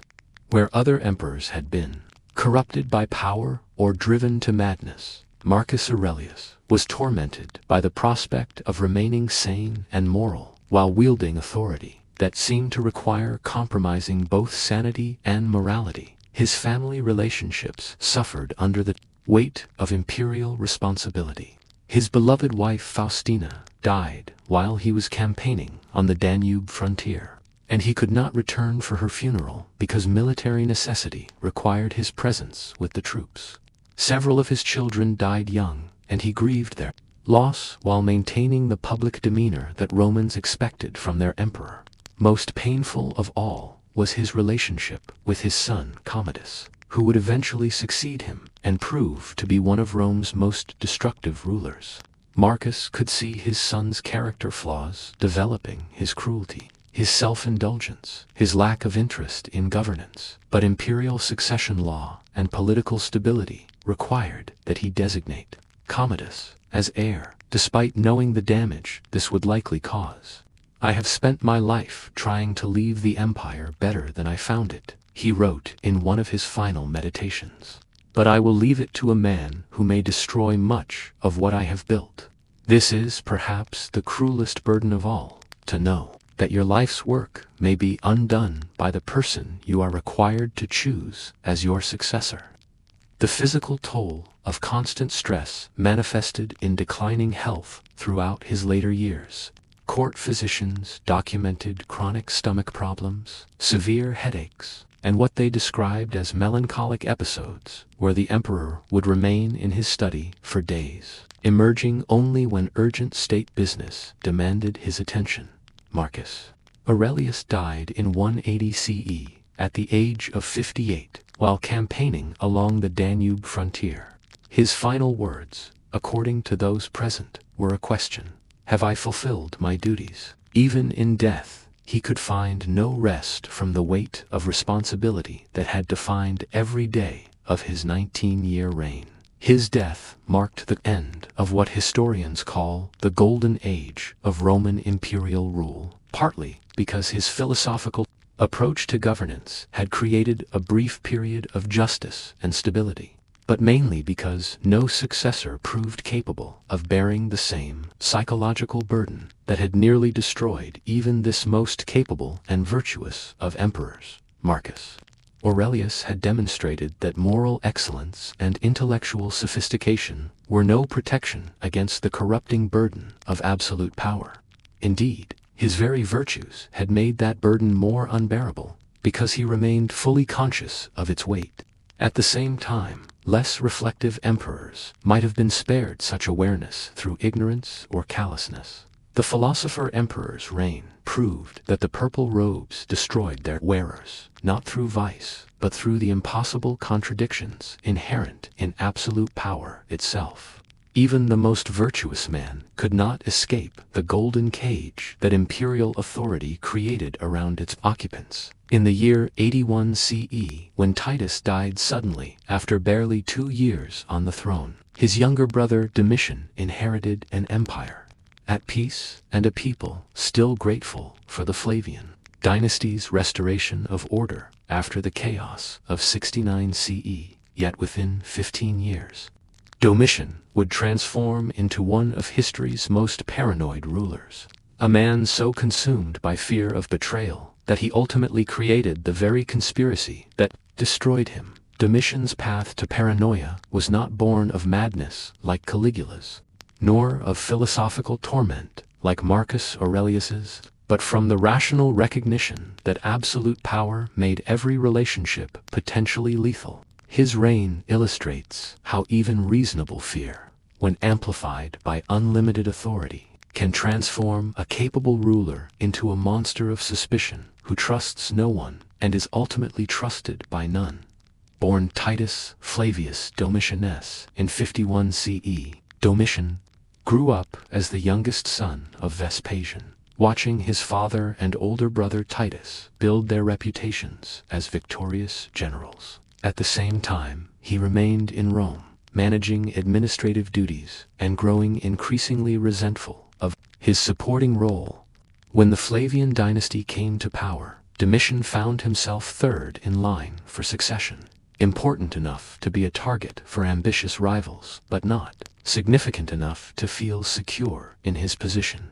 Where other emperors had been corrupted by power or driven to madness, Marcus Aurelius was tormented by the prospect of remaining sane and moral while wielding authority that seemed to require compromising both sanity and morality. His family relationships suffered under the weight of imperial responsibility. His beloved wife Faustina died while he was campaigning on the Danube frontier, and he could not return for her funeral because military necessity required his presence with the troops. Several of his children died young, and he grieved their loss while maintaining the public demeanor that Romans expected from their emperor. Most painful of all was his relationship with his son Commodus, who would eventually succeed him and prove to be one of Rome's most destructive rulers. Marcus could see his son's character flaws developing: his cruelty, his self-indulgence, his lack of interest in governance. But imperial succession law and political stability required that he designate Commodus as heir, despite knowing the damage this would likely cause. "I have spent my life trying to leave the empire better than I found it," he wrote in one of his final meditations. "But I will leave it to a man who may destroy much of what I have built. This is perhaps the cruelest burden of all, to know that your life's work may be undone by the person you are required to choose as your successor." The physical toll of constant stress manifested in declining health throughout his later years. Court physicians documented chronic stomach problems, severe headaches, and what they described as melancholic episodes, where the emperor would remain in his study for days, emerging only when urgent state business demanded his attention. Marcus Aurelius died in 180 CE at the age of 58 while campaigning along the Danube frontier. His final words, according to those present, were a question: "Have I fulfilled my duties?" Even in death, he could find no rest from the weight of responsibility that had defined every day of his 19-year reign. His death marked the end of what historians call the Golden Age of Roman imperial rule, partly because his philosophical approach to governance had created a brief period of justice and stability, but mainly because no successor proved capable of bearing the same psychological burden that had nearly destroyed even this most capable and virtuous of emperors, Marcus. Aurelius had demonstrated that moral excellence and intellectual sophistication were no protection against the corrupting burden of absolute power. Indeed, his very virtues had made that burden more unbearable, because he remained fully conscious of its weight. At the same time, less reflective emperors might have been spared such awareness through ignorance or callousness. The philosopher emperor's reign proved that the purple robes destroyed their wearers, not through vice, but through the impossible contradictions inherent in absolute power itself. Even the most virtuous man could not escape the golden cage that imperial authority created around its occupants. In the year 81 CE, when Titus died suddenly after barely 2 years on the throne, his younger brother Domitian inherited an empire, at peace and a people still grateful for the Flavian dynasty's restoration of order after the chaos of 69 CE, yet within 15 years. Domitian would transform into one of history's most paranoid rulers, a man so consumed by fear of betrayal that he ultimately created the very conspiracy that destroyed him. Domitian's path to paranoia was not born of madness like Caligula's, nor of philosophical torment like Marcus Aurelius's, but from the rational recognition that absolute power made every relationship potentially lethal. His reign illustrates how even reasonable fear, when amplified by unlimited authority, can transform a capable ruler into a monster of suspicion who trusts no one and is ultimately trusted by none. Born Titus Flavius Domitianus in 51 CE, Domitian grew up as the youngest son of Vespasian, watching his father and older brother Titus build their reputations as victorious generals. At the same time, he remained in Rome, managing administrative duties and growing increasingly resentful of his supporting role. When the Flavian dynasty came to power, Domitian found himself third in line for succession, important enough to be a target for ambitious rivals, but not significant enough to feel secure in his position.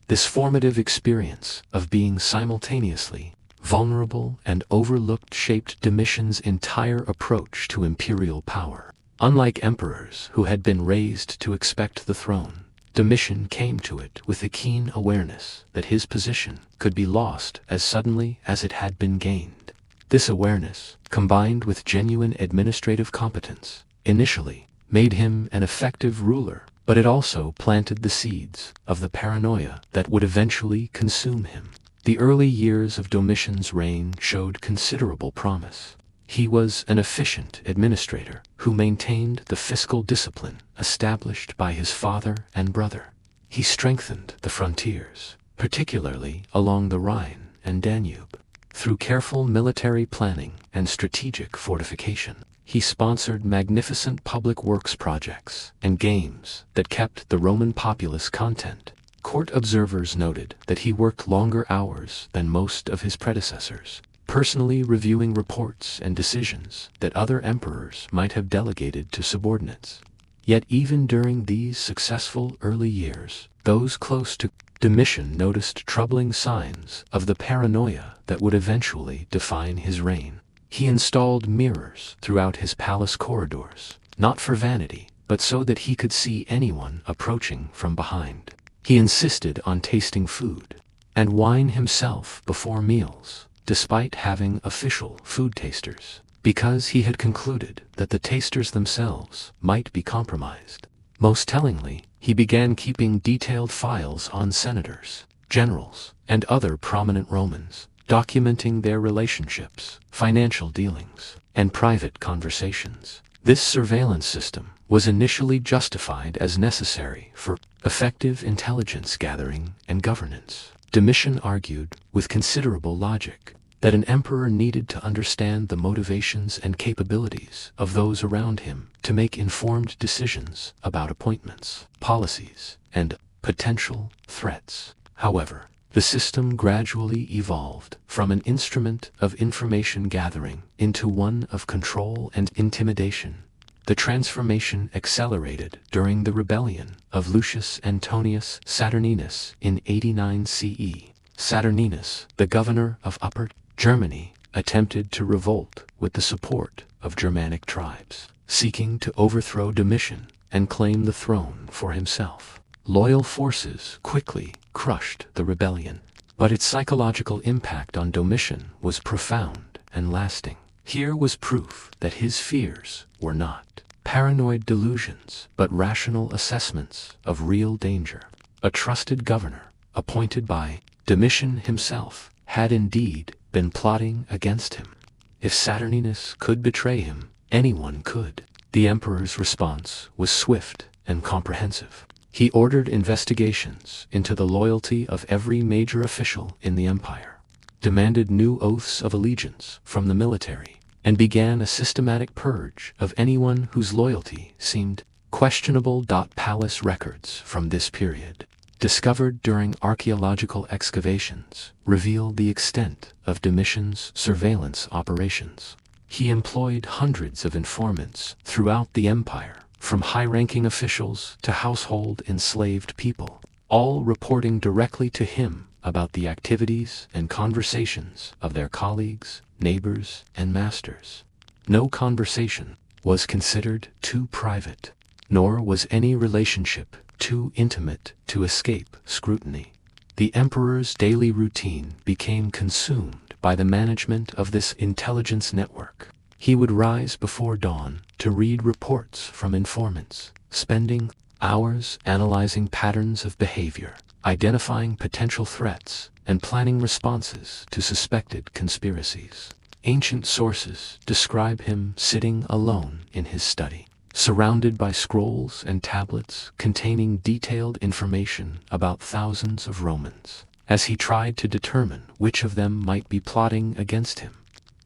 This formative experience of being simultaneously vulnerable and overlooked shaped Domitian's entire approach to imperial power. Unlike emperors who had been raised to expect the throne, Domitian came to it with a keen awareness that his position could be lost as suddenly as it had been gained. This awareness, combined with genuine administrative competence, initially made him an effective ruler, but it also planted the seeds of the paranoia that would eventually consume him. The early years of Domitian's reign showed considerable promise. He was an efficient administrator who maintained the fiscal discipline established by his father and brother. He strengthened the frontiers, particularly along the Rhine and Danube. Through careful military planning and strategic fortification, he sponsored magnificent public works projects and games that kept the Roman populace content. Court observers noted that he worked longer hours than most of his predecessors, personally reviewing reports and decisions that other emperors might have delegated to subordinates. Yet even during these successful early years, those close to Domitian noticed troubling signs of the paranoia that would eventually define his reign. He installed mirrors throughout his palace corridors, not for vanity, but so that he could see anyone approaching from behind. He insisted on tasting food and wine himself before meals, despite having official food tasters, because he had concluded that the tasters themselves might be compromised. Most tellingly, he began keeping detailed files on senators, generals, and other prominent Romans, documenting their relationships, financial dealings, and private conversations. This surveillance system was initially justified as necessary for effective intelligence gathering and governance. Domitian argued, with considerable logic, that an emperor needed to understand the motivations and capabilities of those around him to make informed decisions about appointments, policies, and potential threats. However, The system gradually evolved from an instrument of information gathering into one of control and intimidation. The transformation accelerated during the rebellion of Lucius Antonius Saturninus in 89 CE. Saturninus, the governor of Upper Germany, attempted to revolt with the support of Germanic tribes, seeking to overthrow Domitian and claim the throne for himself. Loyal forces quickly crushed the rebellion, but its psychological impact on Domitian was profound and lasting. Here was proof that his fears were not paranoid delusions, but rational assessments of real danger. A trusted governor, appointed by Domitian himself, had indeed been plotting against him. If Saturninus could betray him, anyone could. The emperor's response was swift and comprehensive. He ordered investigations into the loyalty of every major official in the empire, demanded new oaths of allegiance from the military, and began a systematic purge of anyone whose loyalty seemed questionable. Palace records from this period, discovered during archaeological excavations, reveal the extent of Domitian's surveillance operations. He employed hundreds of informants throughout the empire, from high-ranking officials to household enslaved people, all reporting directly to him about the activities and conversations of their colleagues, neighbors, and masters. No conversation was considered too private, nor was any relationship too intimate to escape scrutiny. The emperor's daily routine became consumed by the management of this intelligence network. He would rise before dawn to read reports from informants, spending hours analyzing patterns of behavior, identifying potential threats, and planning responses to suspected conspiracies. Ancient sources describe him sitting alone in his study, surrounded by scrolls and tablets containing detailed information about thousands of Romans, as he tried to determine which of them might be plotting against him.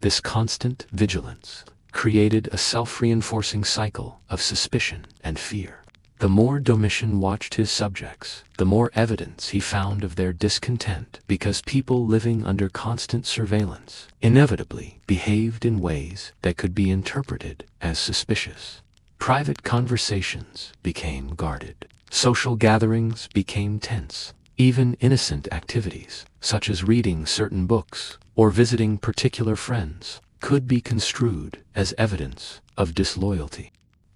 This constant vigilance created a self-reinforcing cycle of suspicion and fear. The more Domitian watched his subjects, the more evidence he found of their discontent, because people living under constant surveillance inevitably behaved in ways that could be interpreted as suspicious. Private conversations became guarded. Social gatherings became tense. Even innocent activities, such as reading certain books or visiting particular friends, could be construed as evidence of disloyalty.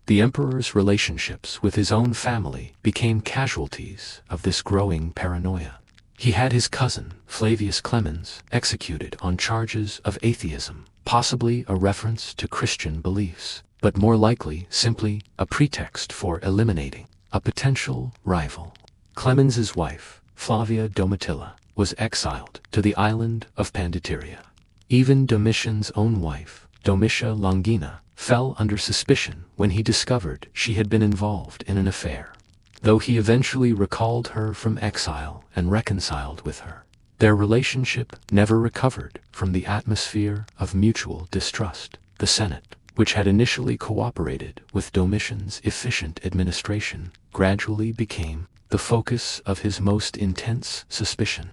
The emperor's relationships with his own family became casualties of this growing paranoia. He had his cousin, Flavius Clemens, executed on charges of atheism, possibly a reference to Christian beliefs, but more likely simply a pretext for eliminating a potential rival. Clemens's wife, Flavia Domitilla, was exiled to the island of Pandateria. Even Domitian's own wife, Domitia Longina, fell under suspicion when he discovered she had been involved in an affair. Though he eventually recalled her from exile and reconciled with her, their relationship never recovered from the atmosphere of mutual distrust. The Senate, which had initially cooperated with Domitian's efficient administration, gradually became the focus of his most intense suspicion.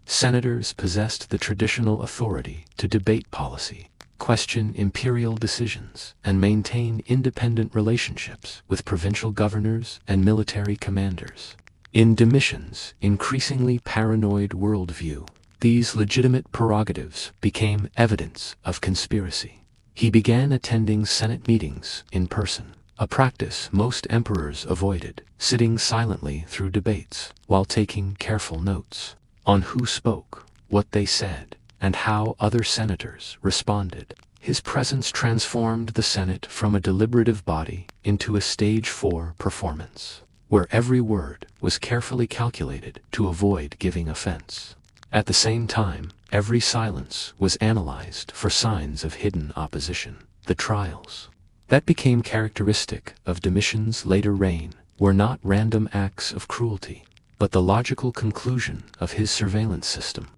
Senators possessed the traditional authority to debate policy, question imperial decisions, and maintain independent relationships with provincial governors and military commanders. In Domitian's increasingly paranoid worldview, these legitimate prerogatives became evidence of conspiracy. He began attending Senate meetings in person, a practice most emperors avoided, sitting silently through debates while taking careful notes on who spoke, what they said, and how other senators responded. His presence transformed the Senate from a deliberative body into a stage 4 performance, where every word was carefully calculated to avoid giving offense. At the same time, every silence was analyzed for signs of hidden opposition. The trials that became characteristic of Domitian's later reign were not random acts of cruelty, but the logical conclusion of his surveillance system.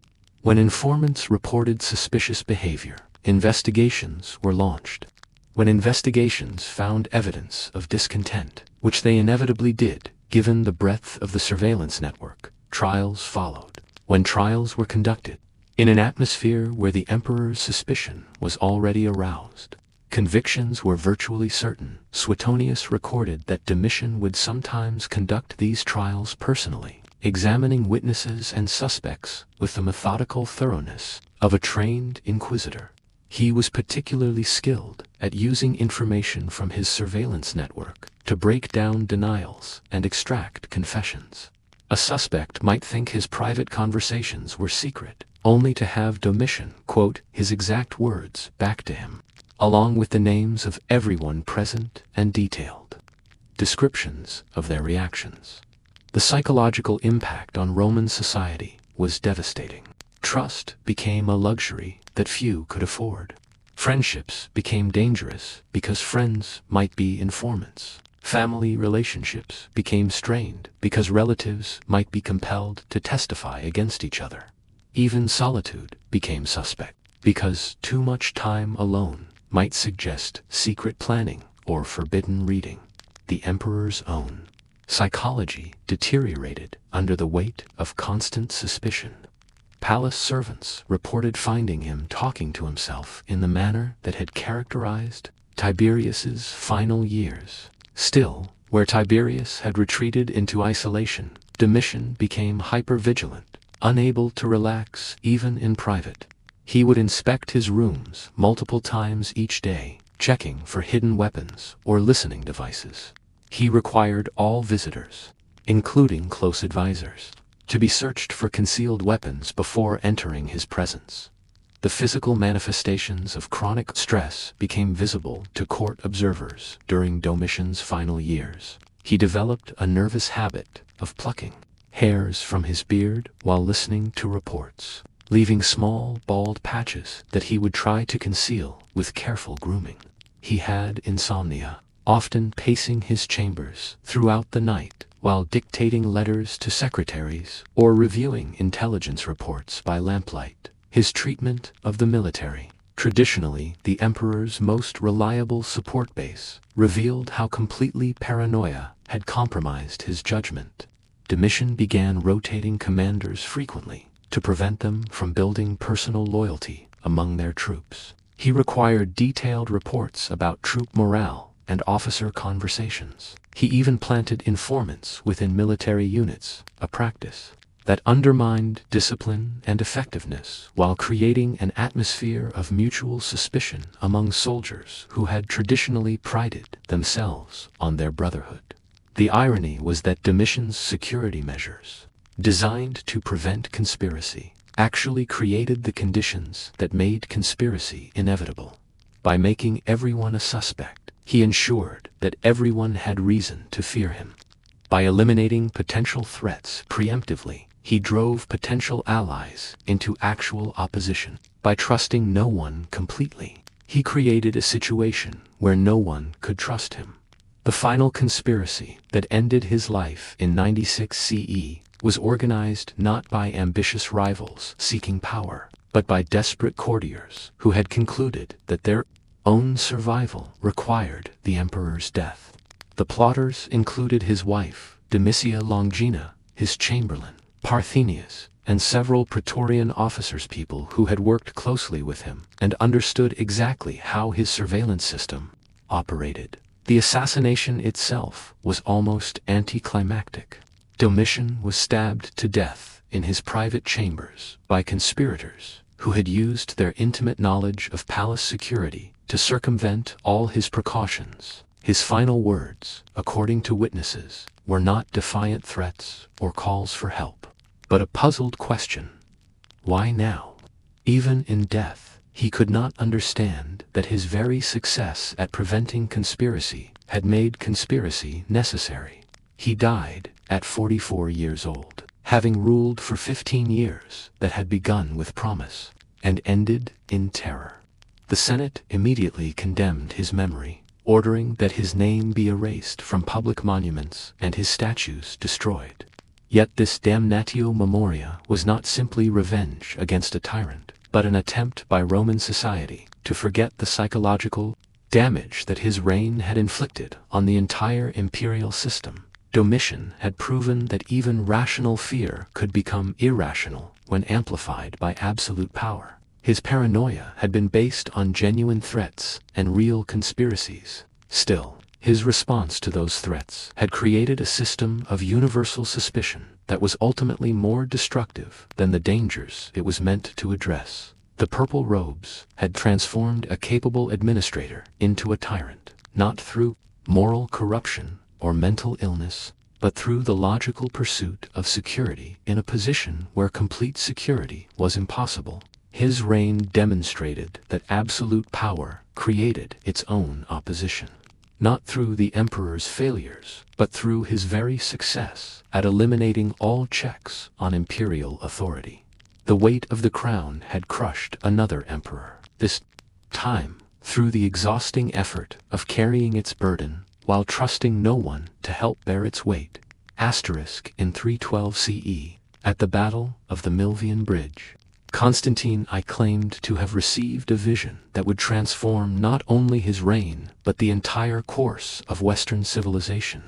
When informants reported suspicious behavior, investigations were launched. When investigations found evidence of discontent, which they inevitably did, given the breadth of the surveillance network, trials followed. when trials were conducted, in an atmosphere where the emperor's suspicion was already aroused, convictions were virtually certain. Suetonius recorded that Domitian would sometimes conduct these trials personally, examining witnesses and suspects with the methodical thoroughness of a trained inquisitor. He was particularly skilled at using information from his surveillance network to break down denials and extract confessions. A suspect might think his private conversations were secret, only to have Domitian quote his exact words back to him, along with the names of everyone present and detailed descriptions of their reactions. The psychological impact on Roman society was devastating. Trust became a luxury that few could afford. Friendships became dangerous because friends might be informants. Family relationships became strained because relatives might be compelled to testify against each other. Even solitude became suspect because too much time alone might suggest secret planning or forbidden reading. The emperor's own psychology deteriorated under the weight of constant suspicion. Palace servants reported finding him talking to himself in the manner that had characterized Tiberius's final years. Still, where Tiberius had retreated into isolation, Domitian became hypervigilant, unable to relax even in private. He would inspect his rooms multiple times each day, checking for hidden weapons or listening devices. He required all visitors, including close advisors, to be searched for concealed weapons before entering his presence. The physical manifestations of chronic stress became visible to court observers during Domitian's final years. He developed a nervous habit of plucking hairs from his beard while listening to reports, leaving small, bald patches that he would try to conceal with careful grooming. He had insomnia, often pacing his chambers throughout the night while dictating letters to secretaries or reviewing intelligence reports by lamplight. His treatment of the military, traditionally the emperor's most reliable support base, revealed how completely paranoia had compromised his judgment. Domitian began rotating commanders frequently to prevent them from building personal loyalty among their troops. He required detailed reports about troop morale and officer conversations. He even planted informants within military units, a practice that undermined discipline and effectiveness while creating an atmosphere of mutual suspicion among soldiers who had traditionally prided themselves on their brotherhood. The irony was that Domitian's security measures, designed to prevent conspiracy, actually created the conditions that made conspiracy inevitable. By making everyone a suspect, he ensured that everyone had reason to fear him. By eliminating potential threats preemptively, he drove potential allies into actual opposition. By trusting no one completely, he created a situation where no one could trust him. The final conspiracy that ended his life in 96 CE was organized not by ambitious rivals seeking power, but by desperate courtiers who had concluded that their own survival required the emperor's death. The plotters included his wife, Domitia Longina, his chamberlain, Parthenius, and several Praetorian officers, people who had worked closely with him and understood exactly how his surveillance system operated. The assassination itself was almost anticlimactic. Domitian was stabbed to death in his private chambers by conspirators who had used their intimate knowledge of palace security to circumvent all his precautions. His final words, according to witnesses, were not defiant threats or calls for help, but a puzzled question. Why now? Even in death, he could not understand that his very success at preventing conspiracy had made conspiracy necessary. He died at 44 years old, having ruled for 15 years that had begun with promise and ended in terror. The Senate immediately condemned his memory, ordering that his name be erased from public monuments and his statues destroyed. Yet this damnatio memoria was not simply revenge against a tyrant, but an attempt by Roman society to forget the psychological damage that his reign had inflicted on the entire imperial system. Domitian had proven that even rational fear could become irrational when amplified by absolute power. His paranoia had been based on genuine threats and real conspiracies. Still, his response to those threats had created a system of universal suspicion that was ultimately more destructive than the dangers it was meant to address. The purple robes had transformed a capable administrator into a tyrant, not through moral corruption or mental illness, but through the logical pursuit of security in a position where complete security was impossible. His reign demonstrated that absolute power created its own opposition, not through the emperor's failures, but through his very success at eliminating all checks on imperial authority. The weight of the crown had crushed another emperor, this time through the exhausting effort of carrying its burden while trusting no one to help bear its weight. In 312 CE, at the Battle of the Milvian Bridge, Constantine I claimed to have received a vision that would transform not only his reign but the entire course of Western civilization.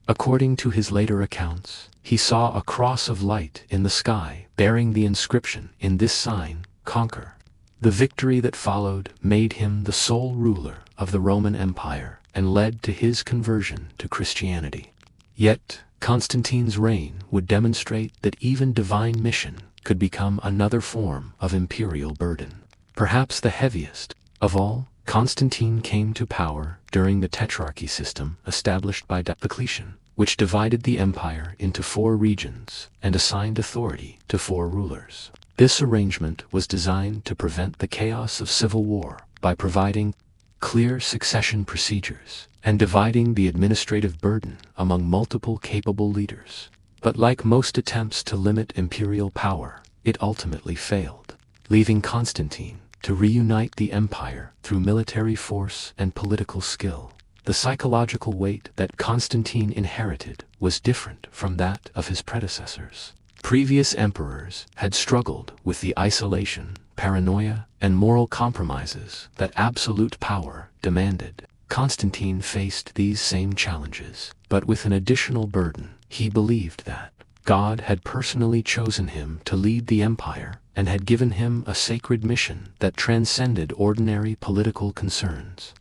According to his later accounts, he saw a cross of light in the sky bearing the inscription, "In this sign, conquer." The victory that followed made him the sole ruler of the Roman Empire and led to his conversion to Christianity. Yet, Constantine's reign would demonstrate that even divine mission could become another form of imperial burden. Perhaps the heaviest of all, Constantine came to power during the tetrarchy system established by Diocletian, which divided the empire into 4 regions and assigned authority to 4 rulers. This arrangement was designed to prevent the chaos of civil war by providing clear succession procedures and dividing the administrative burden among multiple capable leaders. But like most attempts to limit imperial power, it ultimately failed, leaving Constantine to reunite the empire through military force and political skill. The psychological weight that Constantine inherited was different from that of his predecessors. Previous emperors had struggled with the isolation, paranoia, and moral compromises that absolute power demanded. Constantine faced these same challenges, but with an additional burden. He believed that God had personally chosen him to lead the empire and had given him a sacred mission that transcended ordinary political concerns.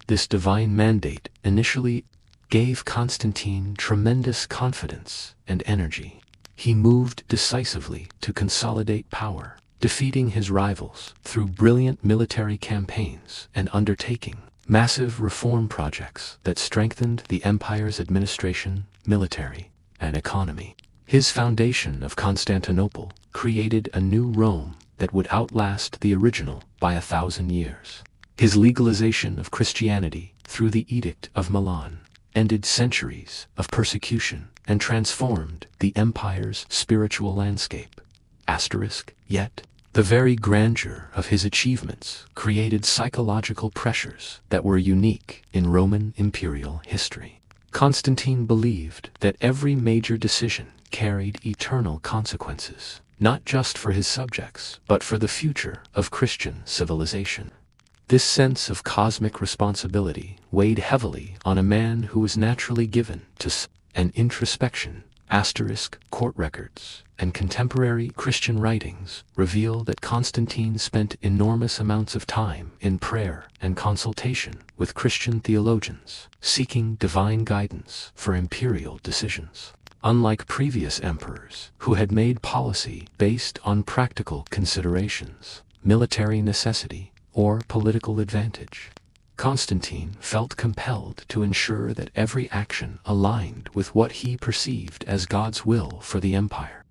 This divine mandate initially gave Constantine tremendous confidence and energy. He moved decisively to consolidate power, defeating his rivals through brilliant military campaigns and undertaking massive reform projects that strengthened the empire's administration, military, and economy. His foundation of Constantinople created a new Rome that would outlast the original by 1,000 years. His legalization of Christianity through the Edict of Milan ended centuries of persecution and transformed the empire's spiritual landscape. Yet, the very grandeur of his achievements created psychological pressures that were unique in Roman imperial history. Constantine believed that every major decision carried eternal consequences, not just for his subjects, but for the future of Christian civilization. This sense of cosmic responsibility weighed heavily on a man who was naturally given to an introspection. Court records and contemporary Christian writings reveal that Constantine spent enormous amounts of time in prayer and consultation with Christian theologians, seeking divine guidance for imperial decisions. Unlike previous emperors, who had made policy based on practical considerations, military necessity, or political advantage, Constantine felt compelled to ensure that every action aligned with what he perceived as God's will for the empire.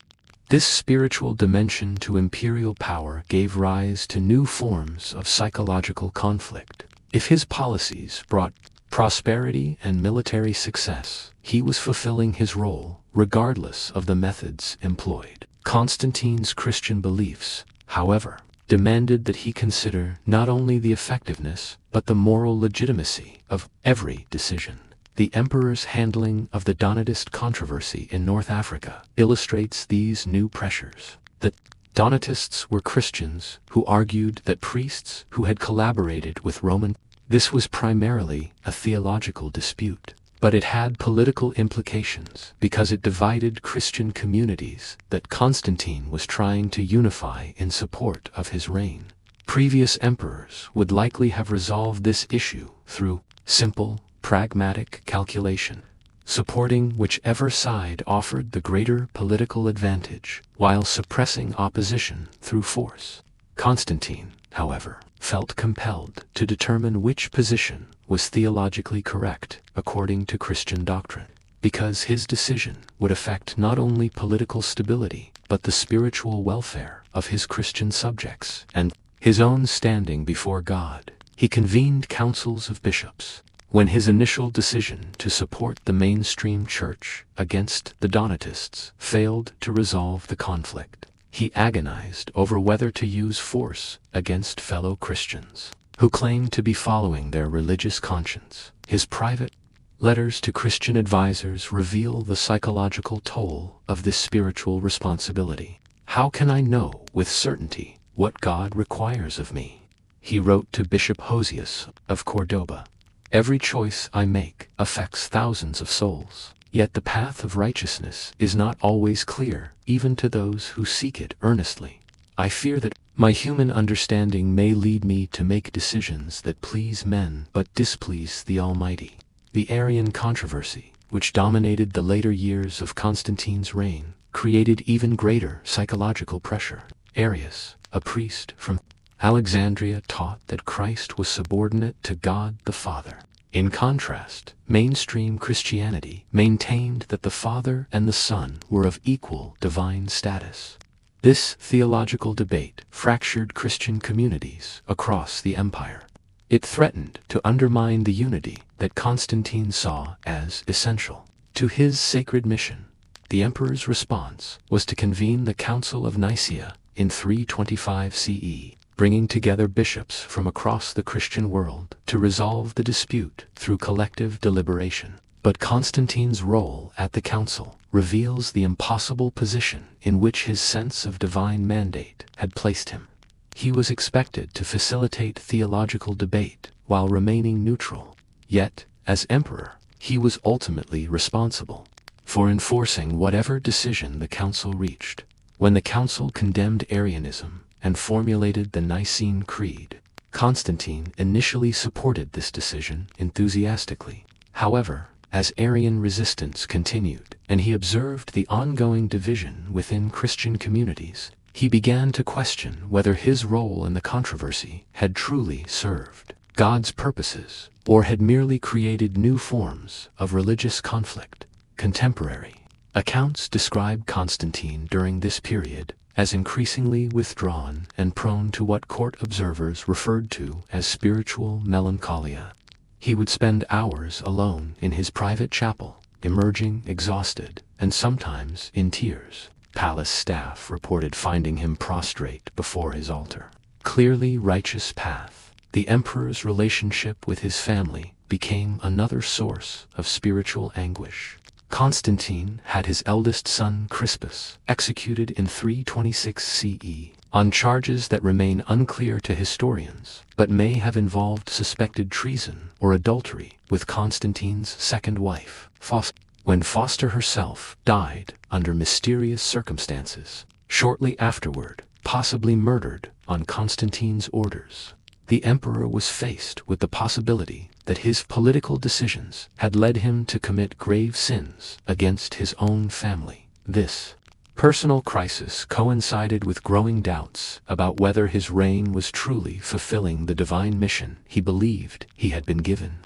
This spiritual dimension to imperial power gave rise to new forms of psychological conflict. If his policies brought prosperity and military success, he was fulfilling his role regardless of the methods employed. Constantine's Christian beliefs, however, demanded that he consider not only the effectiveness but the moral legitimacy of every decision. The emperor's handling of the Donatist controversy in North Africa illustrates these new pressures. The Donatists were Christians who argued that priests who had collaborated with Roman. This was primarily a theological dispute, but it had political implications because it divided Christian communities that Constantine was trying to unify in support of his reign. Previous emperors would likely have resolved this issue through simple, pragmatic calculation, supporting whichever side offered the greater political advantage while suppressing opposition through force. Constantine, however, felt compelled to determine which position was theologically correct according to Christian doctrine, because his decision would affect not only political stability but the spiritual welfare of his Christian subjects and his own standing before God. He convened councils of bishops. When his initial decision to support the mainstream church against the Donatists failed to resolve the conflict, he agonized over whether to use force against fellow Christians who claimed to be following their religious conscience. His private letters to Christian advisors reveal the psychological toll of this spiritual responsibility. "How can I know with certainty what God requires of me?" he wrote to Bishop Hosius of Cordoba. "Every choice I make affects thousands of souls, yet the path of righteousness is not always clear even to those who seek it earnestly. I fear that my human understanding may lead me to make decisions that please men but displease the Almighty." The Arian controversy, which dominated the later years of Constantine's reign, created even greater psychological pressure. Arius, a priest from Alexandria, taught that Christ was subordinate to God the Father. In contrast, mainstream Christianity maintained that the Father and the Son were of equal divine status. This theological debate fractured Christian communities across the empire. It threatened to undermine the unity that Constantine saw as essential to his sacred mission. The emperor's response was to convene the Council of Nicaea in 325 CE, bringing together bishops from across the Christian world to resolve the dispute through collective deliberation. But Constantine's role at the council reveals the impossible position in which his sense of divine mandate had placed him. He was expected to facilitate theological debate while remaining neutral, yet, as emperor, he was ultimately responsible for enforcing whatever decision the council reached. When the council condemned Arianism and formulated the Nicene Creed, Constantine initially supported this decision enthusiastically. However, as Arian resistance continued and he observed the ongoing division within Christian communities, he began to question whether his role in the controversy had truly served God's purposes or had merely created new forms of religious conflict. Contemporary accounts describe Constantine during this period as increasingly withdrawn and prone to what court observers referred to as spiritual melancholia. He would spend hours alone in his private chapel, emerging exhausted and sometimes in tears. Palace staff reported finding him prostrate before his altar. Clearly righteous path. The emperor's relationship with his family became another source of spiritual anguish. Constantine had his eldest son Crispus executed in 326 CE on charges that remain unclear to historians, but may have involved suspected treason or adultery with Constantine's second wife, Faustina. When Faustina herself died under mysterious circumstances, shortly afterward, possibly murdered on Constantine's orders, the emperor was faced with the possibility that his political decisions had led him to commit grave sins against his own family. This personal crisis coincided with growing doubts about whether his reign was truly fulfilling the divine mission he believed he had been given.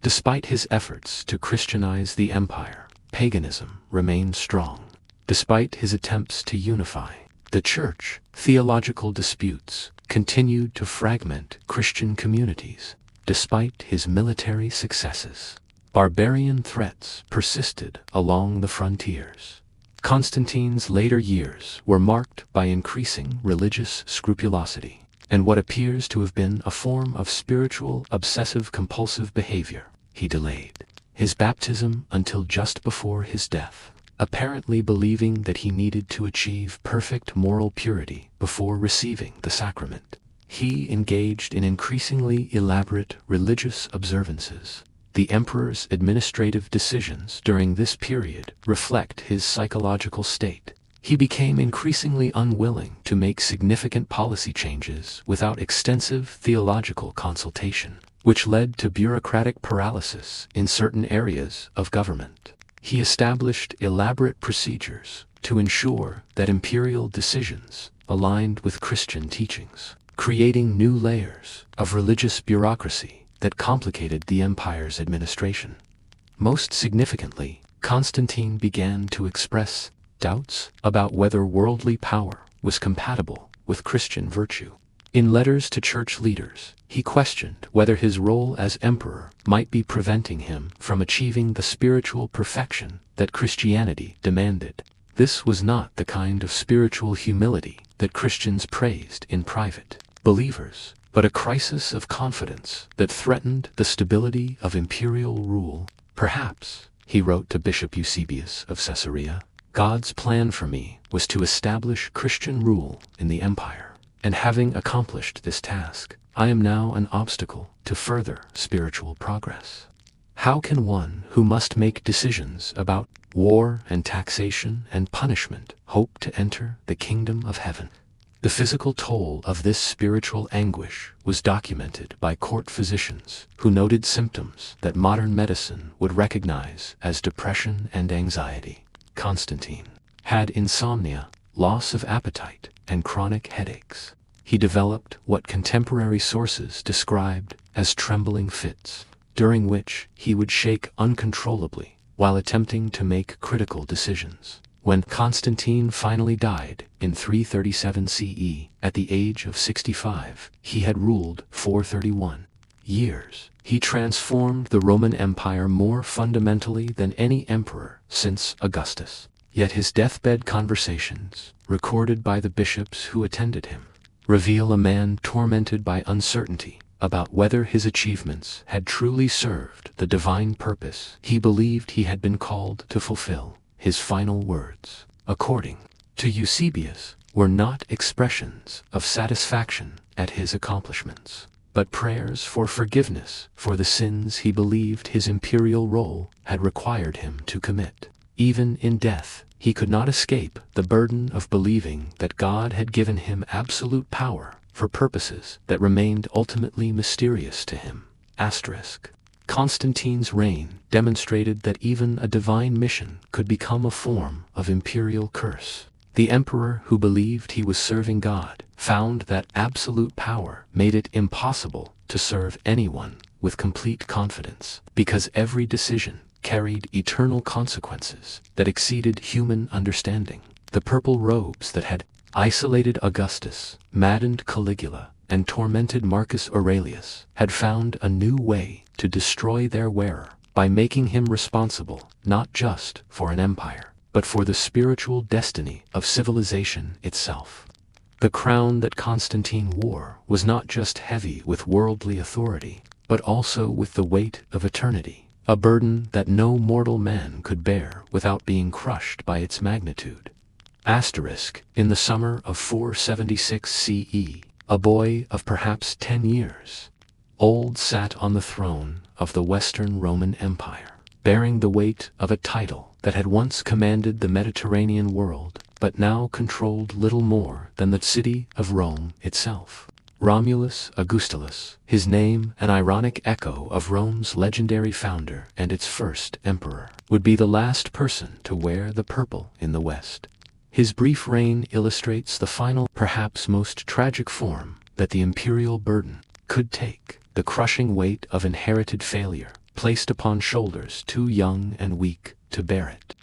Despite his efforts to Christianize the empire, paganism remained strong. Despite his attempts to unify the church, theological disputes continued to fragment Christian communities. Despite his military successes, barbarian threats persisted along the frontiers. Constantine's later years were marked by increasing religious scrupulosity and what appears to have been a form of spiritual obsessive-compulsive behavior. He delayed his baptism until just before his death, apparently believing that he needed to achieve perfect moral purity before receiving the sacrament. He engaged in increasingly elaborate religious observances. The emperor's administrative decisions during this period reflect his psychological state. He became increasingly unwilling to make significant policy changes without extensive theological consultation, which led to bureaucratic paralysis in certain areas of government. He established elaborate procedures to ensure that imperial decisions aligned with Christian teachings, creating new layers of religious bureaucracy that complicated the empire's administration. Most significantly, Constantine began to express doubts about whether worldly power was compatible with Christian virtue. In letters to church leaders, he questioned whether his role as emperor might be preventing him from achieving the spiritual perfection that Christianity demanded. This was not the kind of spiritual humility that Christians praised in private believers, but a crisis of confidence that threatened the stability of imperial rule. Perhaps, he wrote to Bishop Eusebius of Caesarea, God's plan for me was to establish Christian rule in the empire, and having accomplished this task, I am now an obstacle to further spiritual progress. How can one who must make decisions about war and taxation and punishment hope to enter the kingdom of heaven? The physical toll of this spiritual anguish was documented by court physicians who noted symptoms that modern medicine would recognize as depression and anxiety. Constantine had insomnia, loss of appetite, and chronic headaches. He developed what contemporary sources described as trembling fits, during which he would shake uncontrollably while attempting to make critical decisions. When Constantine finally died in 337 CE at the age of 65, he had ruled for 31 years. He transformed the Roman Empire more fundamentally than any emperor since Augustus. Yet his deathbed conversations, recorded by the bishops who attended him, reveal a man tormented by uncertainty about whether his achievements had truly served the divine purpose he believed he had been called to fulfill. His final words, according to Eusebius, were not expressions of satisfaction at his accomplishments, but prayers for forgiveness for the sins he believed his imperial role had required him to commit. Even in death, he could not escape the burden of believing that God had given him absolute power for purposes that remained ultimately mysterious to him. Constantine's reign demonstrated that even a divine mission could become a form of imperial curse. The emperor who believed he was serving God found that absolute power made it impossible to serve anyone with complete confidence, because every decision carried eternal consequences that exceeded human understanding. The purple robes that had isolated Augustus, maddened Caligula, and tormented Marcus Aurelius had found a new way to destroy their wearer by making him responsible not just for an empire, but for the spiritual destiny of civilization itself. The crown that Constantine wore was not just heavy with worldly authority, but also with the weight of eternity, a burden that no mortal man could bear without being crushed by its magnitude. In the summer of 476 CE, a boy of perhaps 10 years old sat on the throne of the Western Roman Empire, bearing the weight of a title that had once commanded the Mediterranean world, but now controlled little more than the city of Rome itself. Romulus Augustulus, his name an ironic echo of Rome's legendary founder and its first emperor, would be the last person to wear the purple in the West. His brief reign illustrates the final, perhaps most tragic form that the imperial burden could take, the crushing weight of inherited failure, placed upon shoulders too young and weak to bear it.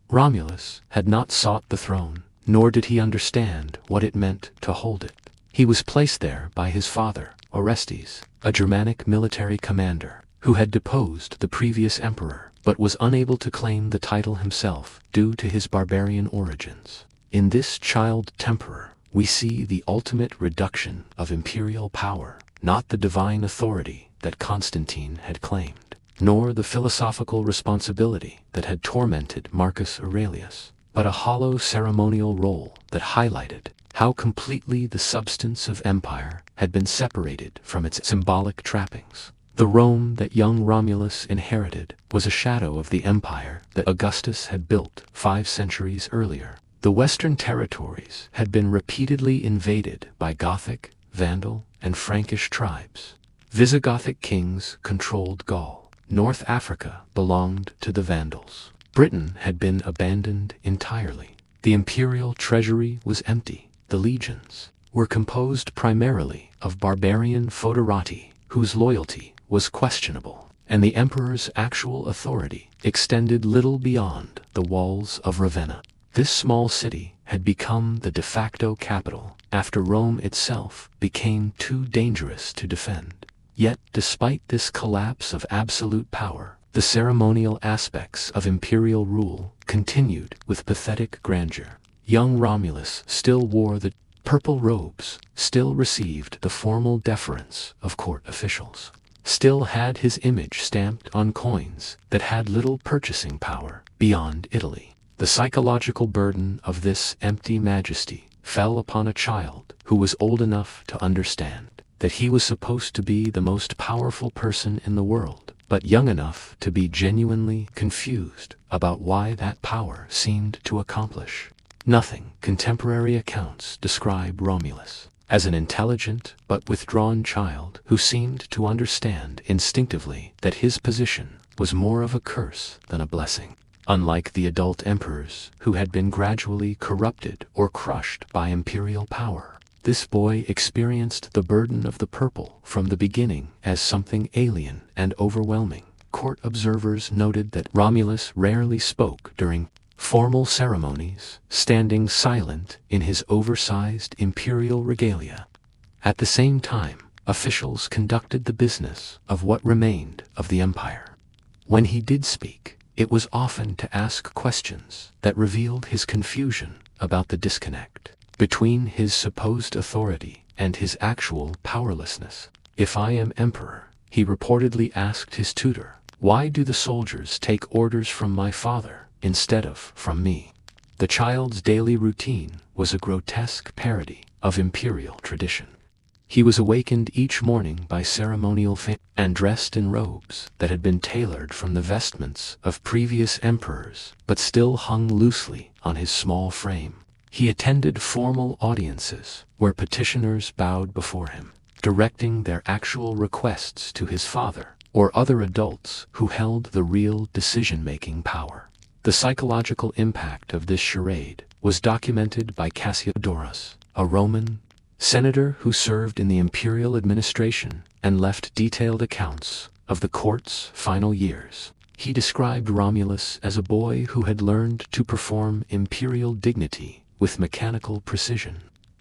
Romulus had not sought the throne, nor did he understand what it meant to hold it. He was placed there by his father, Orestes, a Germanic military commander, who had deposed the previous emperor, but was unable to claim the title himself due to his barbarian origins. In this child temperer, we see the ultimate reduction of imperial power, not the divine authority that Constantine had claimed, nor the philosophical responsibility that had tormented Marcus Aurelius, but a hollow ceremonial role that highlighted how completely the substance of empire had been separated from its symbolic trappings. The Rome that young Romulus inherited was a shadow of the empire that Augustus had built 5 centuries earlier. The western territories had been repeatedly invaded by Gothic, Vandal, and Frankish tribes. Visigothic kings controlled Gaul. North Africa belonged to the Vandals. Britain had been abandoned entirely. The imperial treasury was empty. The legions were composed primarily of barbarian foederati, whose loyalty was questionable, and the emperor's actual authority extended little beyond the walls of Ravenna. This small city had become the de facto capital after Rome itself became too dangerous to defend. Yet, despite this collapse of absolute power, the ceremonial aspects of imperial rule continued with pathetic grandeur. Young Romulus still wore the purple robes, still received the formal deference of court officials, still had his image stamped on coins that had little purchasing power beyond Italy. The psychological burden of this empty majesty fell upon a child who was old enough to understand that he was supposed to be the most powerful person in the world, but young enough to be genuinely confused about why that power seemed to accomplish nothing. Contemporary accounts describe Romulus as an intelligent but withdrawn child who seemed to understand instinctively that his position was more of a curse than a blessing. Unlike the adult emperors who had been gradually corrupted or crushed by imperial power, this boy experienced the burden of the purple from the beginning as something alien and overwhelming. Court observers noted that Romulus rarely spoke during formal ceremonies, standing silent in his oversized imperial regalia. At the same time, officials conducted the business of what remained of the empire. When he did speak, it was often to ask questions that revealed his confusion about the disconnect between his supposed authority and his actual powerlessness. "If I am emperor," he reportedly asked his tutor, "why do the soldiers take orders from my father instead of from me?" The child's daily routine was a grotesque parody of imperial tradition. He was awakened each morning by ceremonial and dressed in robes that had been tailored from the vestments of previous emperors but still hung loosely on his small frame. He attended formal audiences where petitioners bowed before him, directing their actual requests to his father or other adults who held the real decision-making power. The psychological impact of this charade was documented by Cassiodorus, a Roman senator who served in the imperial administration and left detailed accounts of the court's final years. He described Romulus as a boy who had learned to perform imperial dignity with mechanical precision.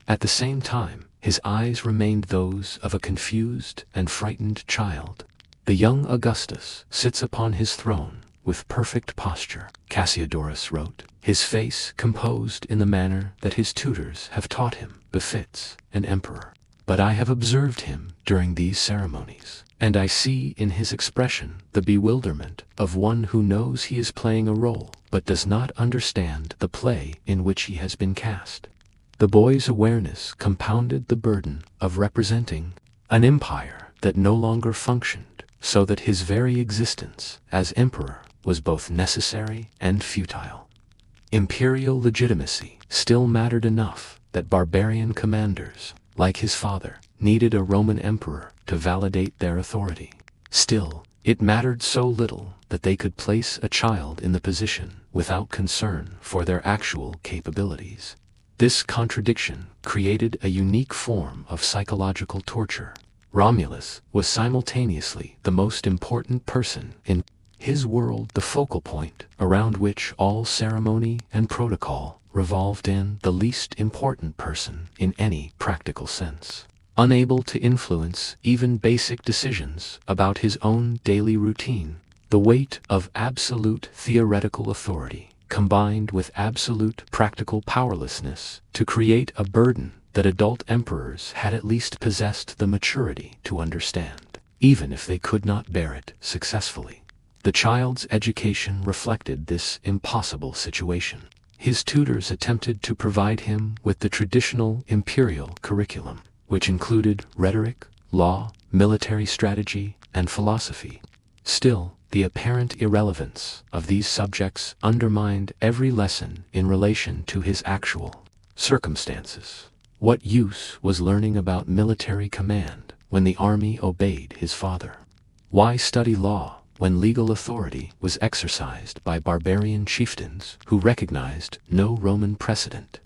At the same time, his eyes remained those of a confused and frightened child. "The young Augustus sits upon his throne with perfect posture," Cassiodorus wrote, "his face composed in the manner that his tutors have taught him befits an emperor. But I have observed him during these ceremonies, and I see in his expression the bewilderment of one who knows he is playing a role but does not understand the play in which he has been cast." The boy's awareness compounded the burden of representing an empire that no longer functioned, so that his very existence as emperor was both necessary and futile. Imperial legitimacy still mattered enough that barbarian commanders, like his father, needed a Roman emperor to validate their authority. Still, it mattered so little that they could place a child in the position without concern for their actual capabilities. This contradiction created a unique form of psychological torture. Romulus was simultaneously the most important person in his world, the focal point around which all ceremony and protocol revolved, in the least important person in any practical sense. Unable to influence even basic decisions about his own daily routine, the weight of absolute theoretical authority combined with absolute practical powerlessness to create a burden that adult emperors had at least possessed the maturity to understand, even if they could not bear it successfully. The child's education reflected this impossible situation. His tutors attempted to provide him with the traditional imperial curriculum, which included rhetoric, law, military strategy, and philosophy. Still, the apparent irrelevance of these subjects undermined every lesson in relation to his actual circumstances. What use was learning about military command when the army obeyed his father? Why study law when legal authority was exercised by barbarian chieftains who recognized no Roman precedent?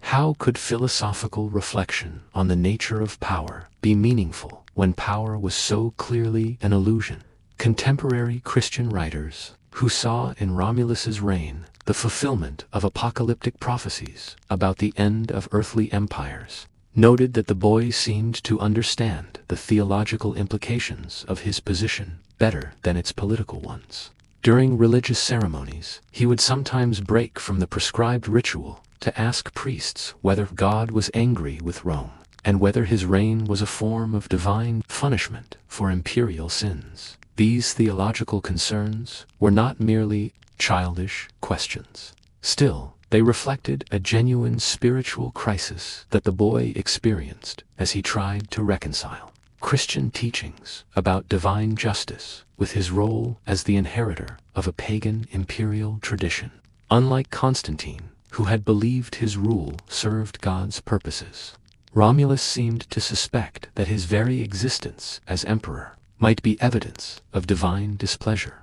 How could philosophical reflection on the nature of power be meaningful when power was so clearly an illusion? Contemporary Christian writers, who saw in Romulus's reign the fulfillment of apocalyptic prophecies about the end of earthly empires, noted that the boy seemed to understand the theological implications of his position better than its political ones. During religious ceremonies, he would sometimes break from the prescribed ritual to ask priests whether God was angry with Rome, and whether his reign was a form of divine punishment for imperial sins. These theological concerns were not merely childish questions. Still, they reflected a genuine spiritual crisis that the boy experienced as he tried to reconcile Christian teachings about divine justice with his role as the inheritor of a pagan imperial tradition. Unlike Constantine, who had believed his rule served God's purposes, Romulus seemed to suspect that his very existence as emperor might be evidence of divine displeasure.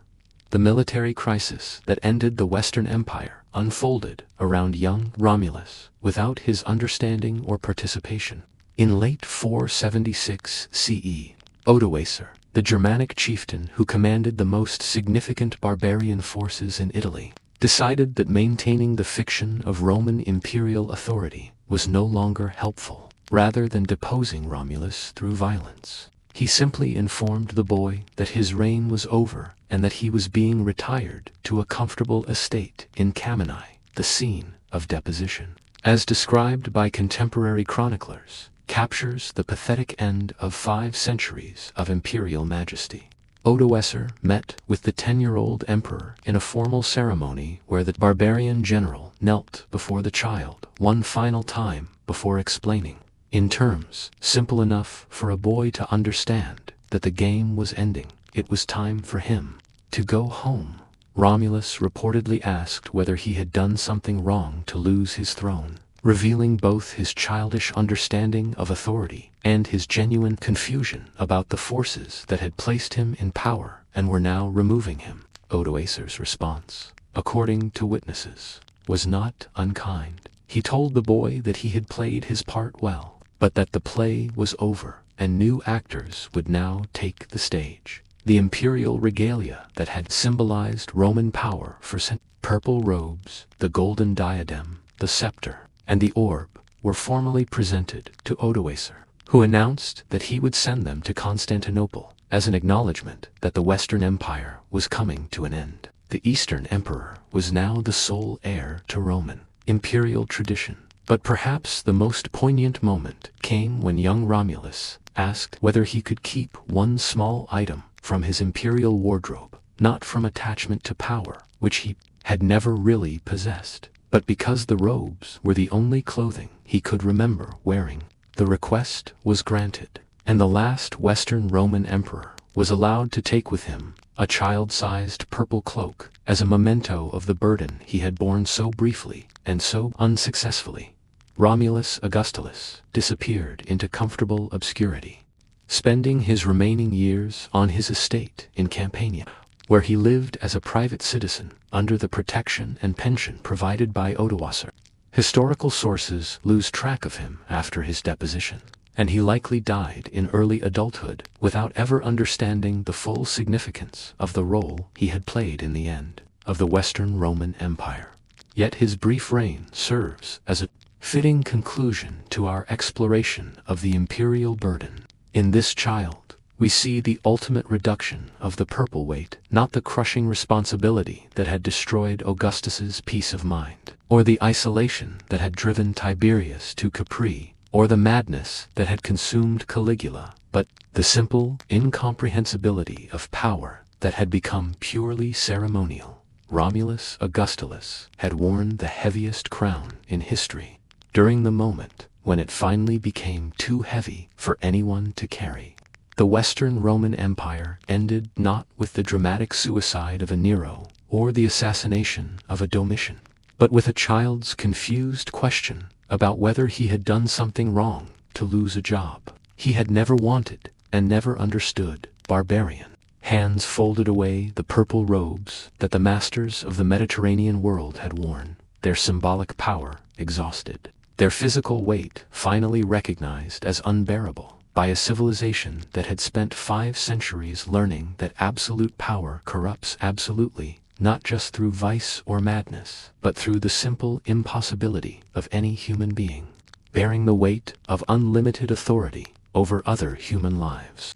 The military crisis that ended the Western Empire unfolded around young Romulus without his understanding or participation. In late 476 CE, Odoacer, the Germanic chieftain who commanded the most significant barbarian forces in Italy, decided that maintaining the fiction of Roman imperial authority was no longer helpful. Rather than deposing Romulus through violence, he simply informed the boy that his reign was over and that he was being retired to a comfortable estate in Caminae, the scene of deposition. As described by contemporary chroniclers, captures the pathetic end of 5 centuries of imperial majesty. Odoacer met with the 10-year-old emperor in a formal ceremony where the barbarian general knelt before the child one final time before explaining, in terms simple enough for a boy to understand, that the game was ending. It was time for him to go home. Romulus reportedly asked whether he had done something wrong to lose his throne, revealing both his childish understanding of authority and his genuine confusion about the forces that had placed him in power and were now removing him. Odoacer's response, according to witnesses, was not unkind. He told the boy that he had played his part well, but that the play was over and new actors would now take the stage. The imperial regalia that had symbolized Roman power for centuries, purple robes, the golden diadem, the scepter, and the orb, were formally presented to Odoacer, who announced that he would send them to Constantinople as an acknowledgement that the Western Empire was coming to an end. The Eastern Emperor was now the sole heir to Roman imperial tradition. But perhaps the most poignant moment came when young Romulus asked whether he could keep one small item from his imperial wardrobe, not from attachment to power, which he had never really possessed, but because the robes were the only clothing he could remember wearing. The request was granted, and the last Western Roman emperor was allowed to take with him a child-sized purple cloak as a memento of the burden he had borne so briefly and so unsuccessfully. Romulus Augustulus disappeared into comfortable obscurity, spending his remaining years on his estate in Campania, where he lived as a private citizen under the protection and pension provided by Odoacer. Historical sources lose track of him after his deposition, and he likely died in early adulthood without ever understanding the full significance of the role he had played in the end of the Western Roman Empire. Yet his brief reign serves as a fitting conclusion to our exploration of the imperial burden. In this child, we see the ultimate reduction of the purple weight, not the crushing responsibility that had destroyed Augustus's peace of mind, or the isolation that had driven Tiberius to Capri, or the madness that had consumed Caligula, but the simple incomprehensibility of power that had become purely ceremonial. Romulus Augustulus had worn the heaviest crown in history during the moment when it finally became too heavy for anyone to carry. The Western Roman Empire ended not with the dramatic suicide of a Nero or the assassination of a Domitian, but with a child's confused question about whether he had done something wrong to lose a job he had never wanted and never understood. Barbarian hands folded away the purple robes that the masters of the Mediterranean world had worn, their symbolic power exhausted, their physical weight finally recognized as unbearable by a civilization that had spent 5 centuries learning that absolute power corrupts absolutely, not just through vice or madness, but through the simple impossibility of any human being bearing the weight of unlimited authority over other human lives.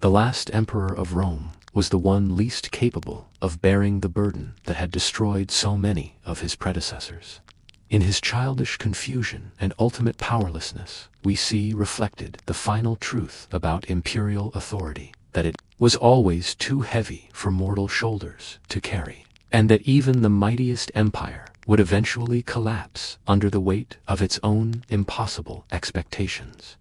The last emperor of Rome was the one least capable of bearing the burden that had destroyed so many of his predecessors. In his childish confusion and ultimate powerlessness, we see reflected the final truth about imperial authority, that it was always too heavy for mortal shoulders to carry, and that even the mightiest empire would eventually collapse under the weight of its own impossible expectations.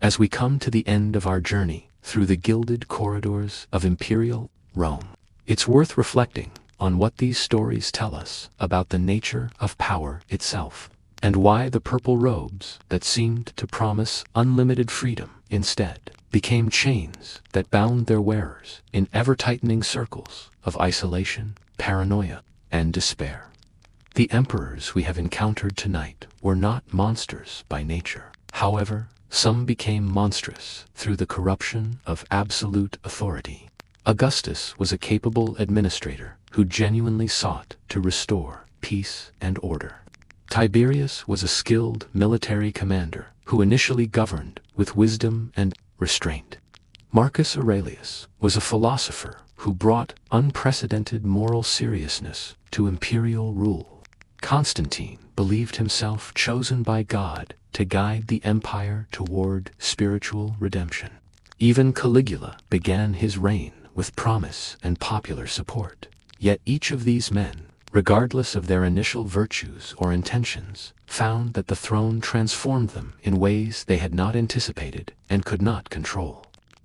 As we come to the end of our journey through the gilded corridors of imperial Rome, it's worth reflecting on what these stories tell us about the nature of power itself, and why the purple robes that seemed to promise unlimited freedom instead became chains that bound their wearers in ever-tightening circles of isolation, paranoia, and despair. The emperors we have encountered tonight were not monsters by nature. However, some became monstrous through the corruption of absolute authority. Augustus was a capable administrator who genuinely sought to restore peace and order. Tiberius was a skilled military commander who initially governed with wisdom and restraint. Marcus Aurelius was a philosopher who brought unprecedented moral seriousness to imperial rule. Constantine believed himself chosen by God to guide the empire toward spiritual redemption. Even Caligula began his reign with promise and popular support. Yet each of these men, regardless of their initial virtues or intentions, found that the throne transformed them in ways they had not anticipated and could not control.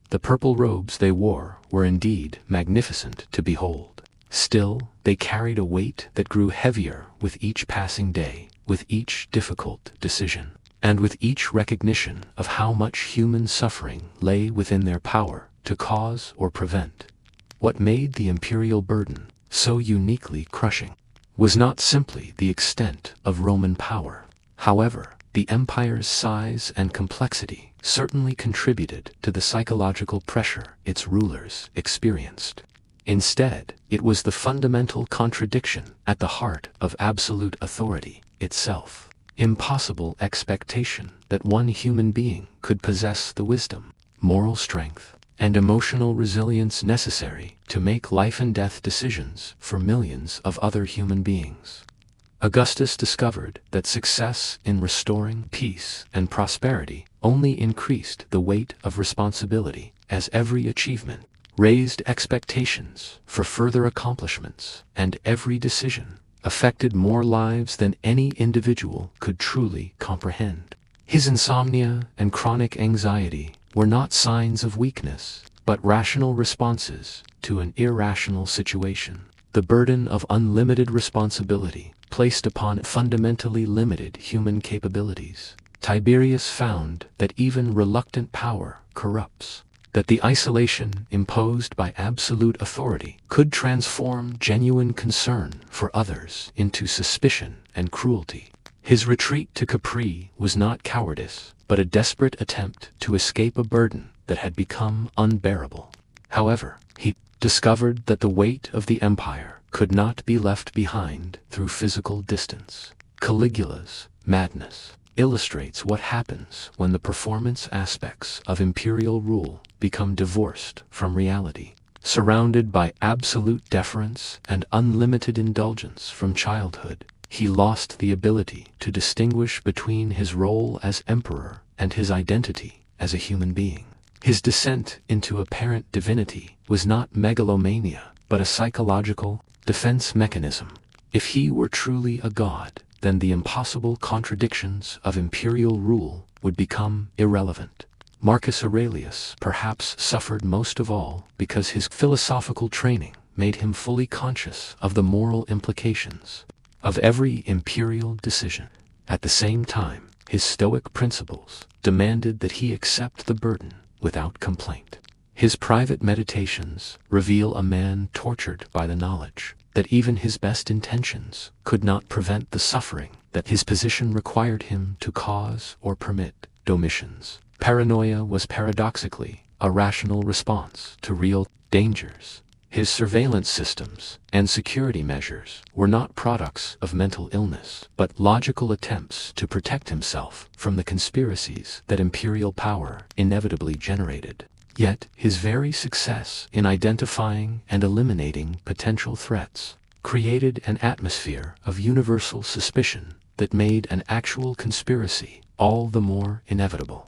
The purple robes they wore were indeed magnificent to behold. Still, they carried a weight that grew heavier with each passing day, with each difficult decision, and with each recognition of how much human suffering lay within their power to cause or prevent. What made the imperial burden so uniquely crushing was not simply the extent of Roman power. However, the empire's size and complexity certainly contributed to the psychological pressure its rulers experienced. Instead, it was the fundamental contradiction at the heart of absolute authority itself. Impossible expectation that one human being could possess the wisdom, moral strength, and emotional resilience necessary to make life-and-death decisions for millions of other human beings. Augustus discovered that success in restoring peace and prosperity only increased the weight of responsibility, as every achievement raised expectations for further accomplishments, and every decision affected more lives than any individual could truly comprehend. His insomnia and chronic anxiety were not signs of weakness, but rational responses to an irrational situation. The burden of unlimited responsibility placed upon fundamentally limited human capabilities. Tiberius found that even reluctant power corrupts, that the isolation imposed by absolute authority could transform genuine concern for others into suspicion and cruelty. His retreat to Capri was not cowardice, but a desperate attempt to escape a burden that had become unbearable. However, he discovered that the weight of the empire could not be left behind through physical distance. Caligula's madness illustrates what happens when the performance aspects of imperial rule become divorced from reality. Surrounded by absolute deference and unlimited indulgence from childhood, he lost the ability to distinguish between his role as emperor and his identity as a human being. His descent into apparent divinity was not megalomania, but a psychological defense mechanism. If he were truly a god, then the impossible contradictions of imperial rule would become irrelevant. Marcus Aurelius perhaps suffered most of all because his philosophical training made him fully conscious of the moral implications of every imperial decision. At the same time, his Stoic principles demanded that he accept the burden without complaint. His private meditations reveal a man tortured by the knowledge that even his best intentions could not prevent the suffering that his position required him to cause or permit. Domitian's paranoia was paradoxically a rational response to real dangers. His surveillance systems and security measures were not products of mental illness, but logical attempts to protect himself from the conspiracies that imperial power inevitably generated. Yet, his very success in identifying and eliminating potential threats created an atmosphere of universal suspicion that made an actual conspiracy all the more inevitable.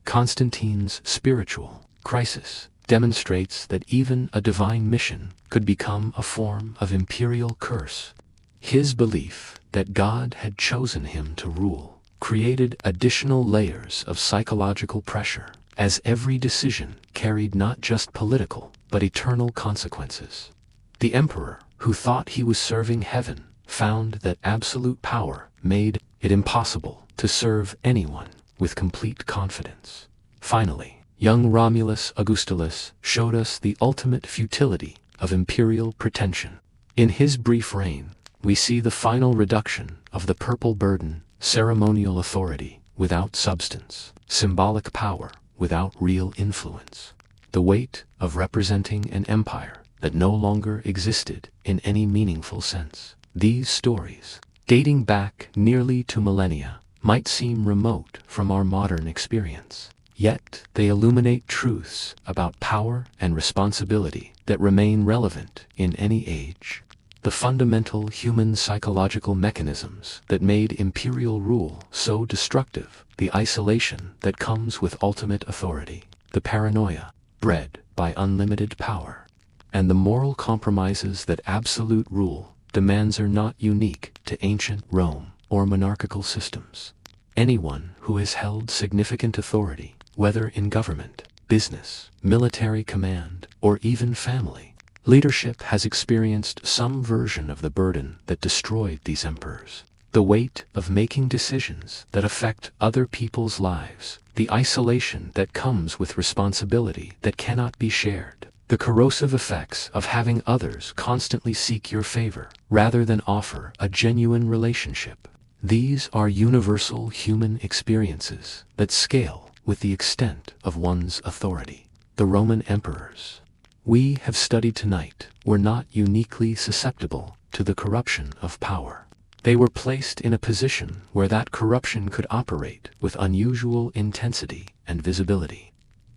Constantine's spiritual crisis demonstrates that even a divine mission could become a form of imperial curse. His belief that God had chosen him to rule created additional layers of psychological pressure, as every decision carried not just political, but eternal consequences. The emperor, who thought he was serving heaven, found that absolute power made it impossible to serve anyone with complete confidence. Finally, young Romulus Augustulus showed us the ultimate futility of imperial pretension. In his brief reign, we see the final reduction of the purple burden, ceremonial authority without substance, symbolic power without real influence, the weight of representing an empire that no longer existed in any meaningful sense. These stories, dating back nearly 2 millennia, might seem remote from our modern experience. Yet, they illuminate truths about power and responsibility that remain relevant in any age. The fundamental human psychological mechanisms that made imperial rule so destructive, the isolation that comes with ultimate authority, the paranoia bred by unlimited power, and the moral compromises that absolute rule demands are not unique to ancient Rome or monarchical systems. Anyone who has held significant authority, whether in government, business, military command, or even family leadership, has experienced some version of the burden that destroyed these emperors. The weight of making decisions that affect other people's lives, the isolation that comes with responsibility that cannot be shared, the corrosive effects of having others constantly seek your favor rather than offer a genuine relationship. These are universal human experiences that scale with the extent of one's authority. The Roman emperors we have studied tonight were not uniquely susceptible to the corruption of power. They were placed in a position where that corruption could operate with unusual intensity and visibility.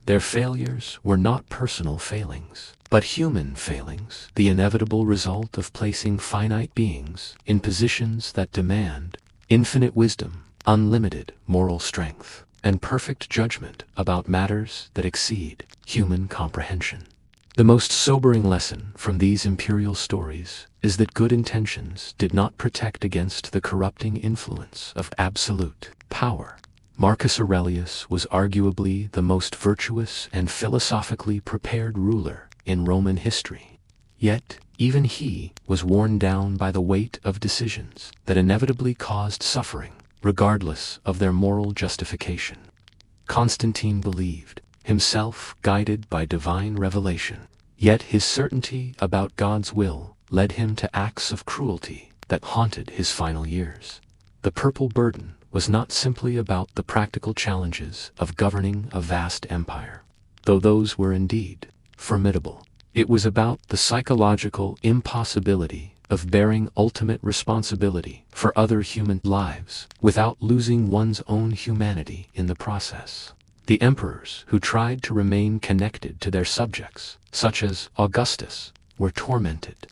Their failures were not personal failings, but human failings, the inevitable result of placing finite beings in positions that demand infinite wisdom, unlimited moral strength, and perfect judgment about matters that exceed human comprehension. The most sobering lesson from these imperial stories is that good intentions did not protect against the corrupting influence of absolute power. Marcus Aurelius was arguably the most virtuous and philosophically prepared ruler in Roman history. Yet, even he was worn down by the weight of decisions that inevitably caused suffering, regardless of their moral justification. Constantine believed himself guided by divine revelation, yet his certainty about God's will led him to acts of cruelty that haunted his final years. The purple burden was not simply about the practical challenges of governing a vast empire, though those were indeed formidable. It was about the psychological impossibility of bearing ultimate responsibility for other human lives without losing one's own humanity in the process. The emperors who tried to remain connected to their subjects, such as Augustus, were tormented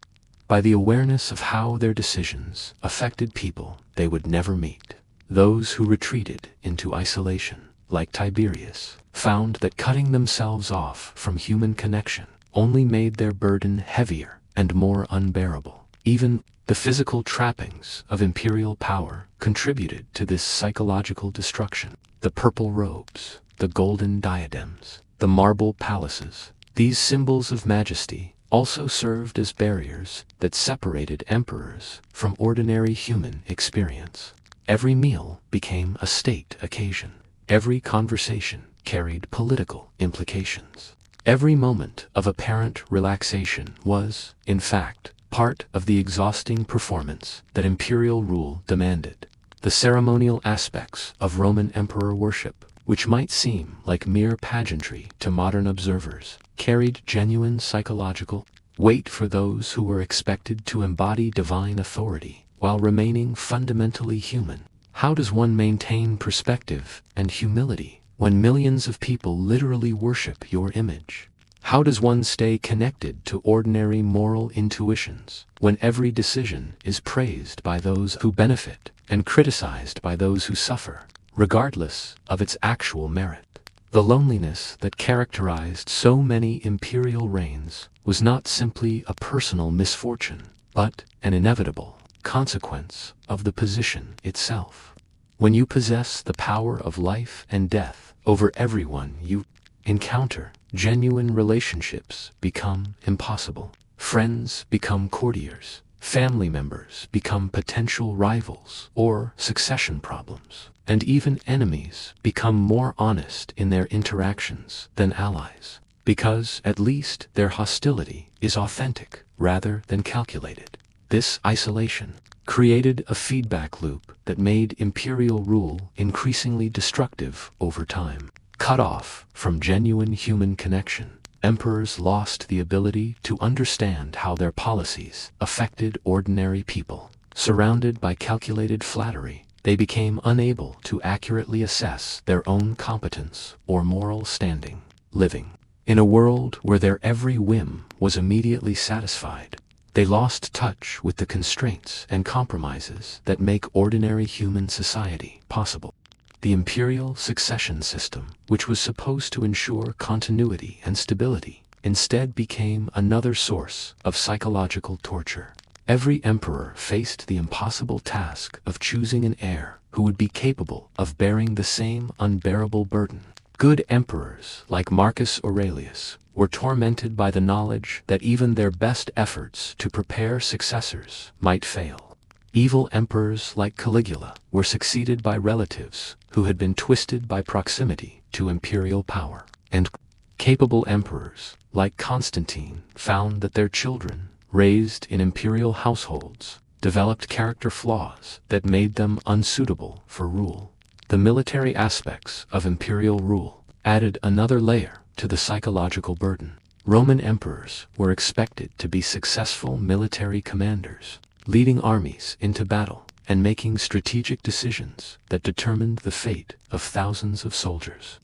by the awareness of how their decisions affected people they would never meet. Those who retreated into isolation, like Tiberius, found that cutting themselves off from human connection only made their burden heavier and more unbearable. Even the physical trappings of imperial power contributed to this psychological destruction. The purple robes, the golden diadems, the marble palaces. These symbols of majesty also served as barriers that separated emperors from ordinary human experience. Every meal became a state occasion. Every conversation carried political implications. Every moment of apparent relaxation was, in fact, part of the exhausting performance that imperial rule demanded. The ceremonial aspects of Roman emperor worship, which might seem like mere pageantry to modern observers, carried genuine psychological weight for those who were expected to embody divine authority while remaining fundamentally human. How does one maintain perspective and humility when millions of people literally worship your image? How does one stay connected to ordinary moral intuitions when every decision is praised by those who benefit and criticized by those who suffer, regardless of its actual merit? The loneliness that characterized so many imperial reigns was not simply a personal misfortune, but an inevitable consequence of the position itself. When you possess the power of life and death over everyone you encounter, genuine relationships become impossible. Friends become courtiers. Family members become potential rivals or succession problems. And even enemies become more honest in their interactions than allies, because at least their hostility is authentic rather than calculated. This isolation created a feedback loop that made imperial rule increasingly destructive over time. Cut off from genuine human connection, emperors lost the ability to understand how their policies affected ordinary people. Surrounded by calculated flattery, they became unable to accurately assess their own competence or moral standing. Living in a world where their every whim was immediately satisfied, they lost touch with the constraints and compromises that make ordinary human society possible. The imperial succession system, which was supposed to ensure continuity and stability, instead became another source of psychological torture. Every emperor faced the impossible task of choosing an heir who would be capable of bearing the same unbearable burden. Good emperors, like Marcus Aurelius, were tormented by the knowledge that even their best efforts to prepare successors might fail. Evil emperors like Caligula were succeeded by relatives who had been twisted by proximity to imperial power. And capable emperors, like Constantine, found that their children, raised in imperial households, developed character flaws that made them unsuitable for rule. The military aspects of imperial rule added another layer to the psychological burden. Roman emperors were expected to be successful military commanders, leading armies into battle and making strategic decisions that determined the fate of thousands of soldiers.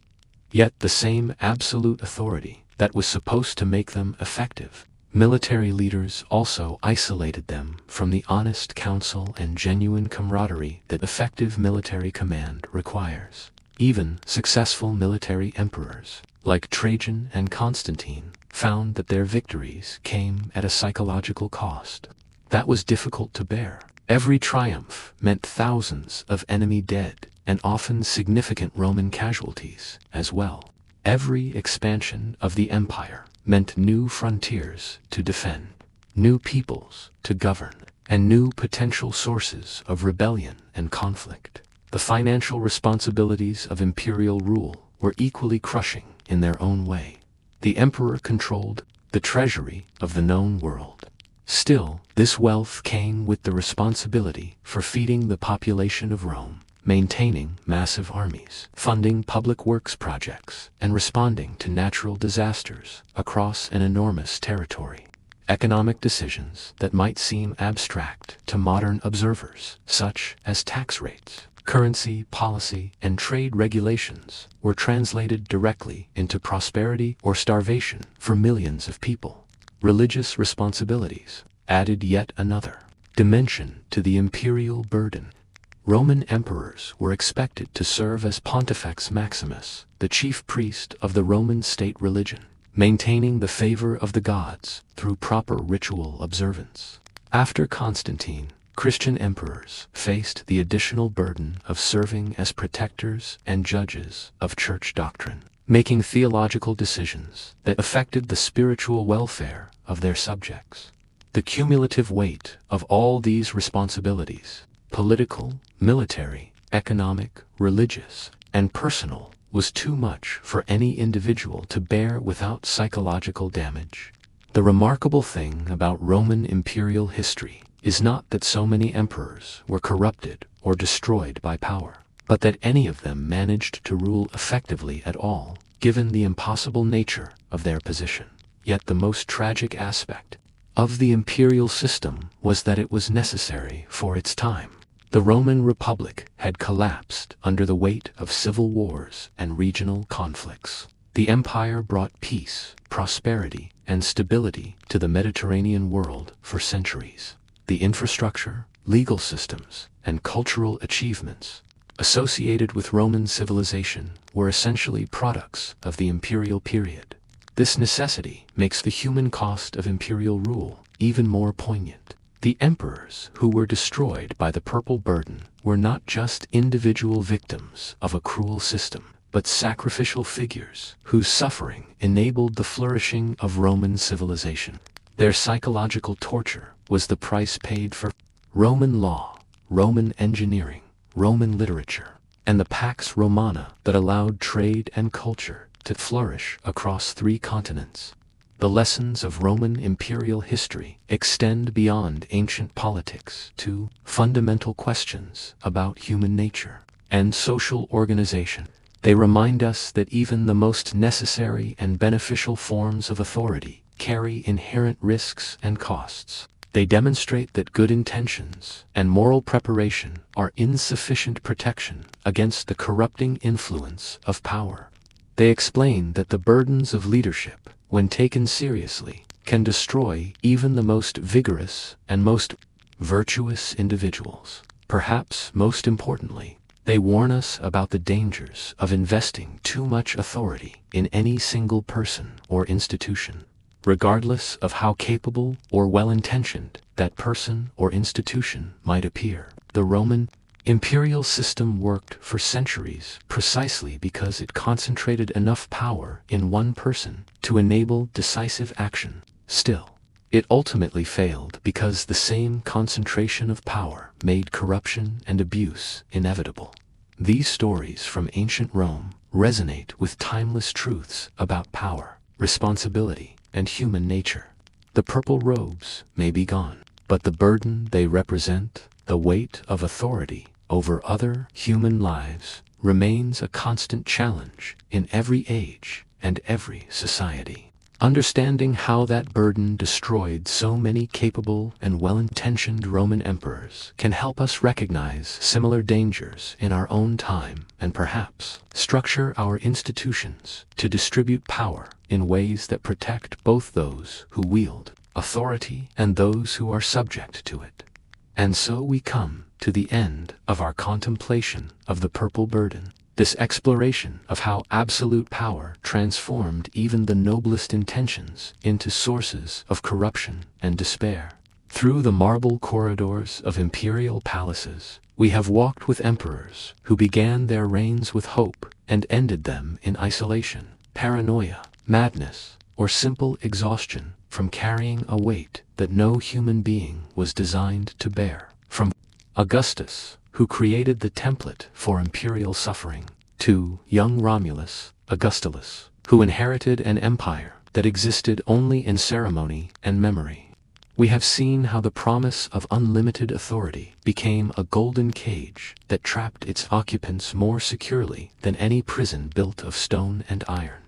Yet the same absolute authority that was supposed to make them effective military leaders also isolated them from the honest counsel and genuine camaraderie that effective military command requires. Even successful military emperors, like Trajan and Constantine, found that their victories came at a psychological cost that was difficult to bear. Every triumph meant thousands of enemy dead, and often significant Roman casualties as well. Every expansion of the empire meant new frontiers to defend, new peoples to govern, and new potential sources of rebellion and conflict. The financial responsibilities of imperial rule were equally crushing in their own way. The emperor controlled the treasury of the known world. Still, this wealth came with the responsibility for feeding the population of Rome, maintaining massive armies, funding public works projects, and responding to natural disasters across an enormous territory. Economic decisions that might seem abstract to modern observers, such as tax rates, currency policy, and trade regulations, were translated directly into prosperity or starvation for millions of people. Religious responsibilities added yet another dimension to the imperial burden. Roman emperors were expected to serve as Pontifex Maximus, the chief priest of the Roman state religion, maintaining the favor of the gods through proper ritual observance. After Constantine, Christian emperors faced the additional burden of serving as protectors and judges of church doctrine, making theological decisions that affected the spiritual welfare of their subjects. The cumulative weight of all these responsibilities, political, military, economic, religious, and personal, was too much for any individual to bear without psychological damage. The remarkable thing about Roman imperial history is not that so many emperors were corrupted or destroyed by power, but that any of them managed to rule effectively at all, given the impossible nature of their position. Yet the most tragic aspect of the imperial system was that it was necessary for its time. The Roman Republic had collapsed under the weight of civil wars and regional conflicts. The empire brought peace, prosperity, and stability to the Mediterranean world for centuries. The infrastructure, legal systems, and cultural achievements associated with Roman civilization were essentially products of the imperial period. This necessity makes the human cost of imperial rule even more poignant. The emperors who were destroyed by the purple burden were not just individual victims of a cruel system, but sacrificial figures whose suffering enabled the flourishing of Roman civilization. Their psychological torture was the price paid for Roman law, Roman engineering, Roman literature, and the Pax Romana that allowed trade and culture to flourish across 3 continents. The lessons of Roman imperial history extend beyond ancient politics to fundamental questions about human nature and social organization. They remind us that even the most necessary and beneficial forms of authority carry inherent risks and costs. They demonstrate that good intentions and moral preparation are insufficient protection against the corrupting influence of power. They explain that the burdens of leadership, when taken seriously, can destroy even the most vigorous and most virtuous individuals. Perhaps most importantly, they warn us about the dangers of investing too much authority in any single person or institution. Regardless of how capable or well-intentioned that person or institution might appear, the Roman imperial system worked for centuries precisely because it concentrated enough power in one person to enable decisive action. Still, it ultimately failed because the same concentration of power made corruption and abuse inevitable. These stories from ancient Rome resonate with timeless truths about power, responsibility, and human nature. The purple robes may be gone, but the burden they represent, the weight of authority over other human lives, remains a constant challenge in every age and every society. Understanding how that burden destroyed so many capable and well-intentioned Roman emperors can help us recognize similar dangers in our own time and perhaps structure our institutions to distribute power in ways that protect both those who wield authority and those who are subject to it. And so we come to the end of our contemplation of the purple burden. This exploration of how absolute power transformed even the noblest intentions into sources of corruption and despair. Through the marble corridors of imperial palaces, we have walked with emperors who began their reigns with hope and ended them in isolation, paranoia, madness, or simple exhaustion from carrying a weight that no human being was designed to bear. From Augustus, who created the template for imperial suffering, to young Romulus, Augustulus, who inherited an empire that existed only in ceremony and memory. We have seen how the promise of unlimited authority became a golden cage that trapped its occupants more securely than any prison built of stone and iron.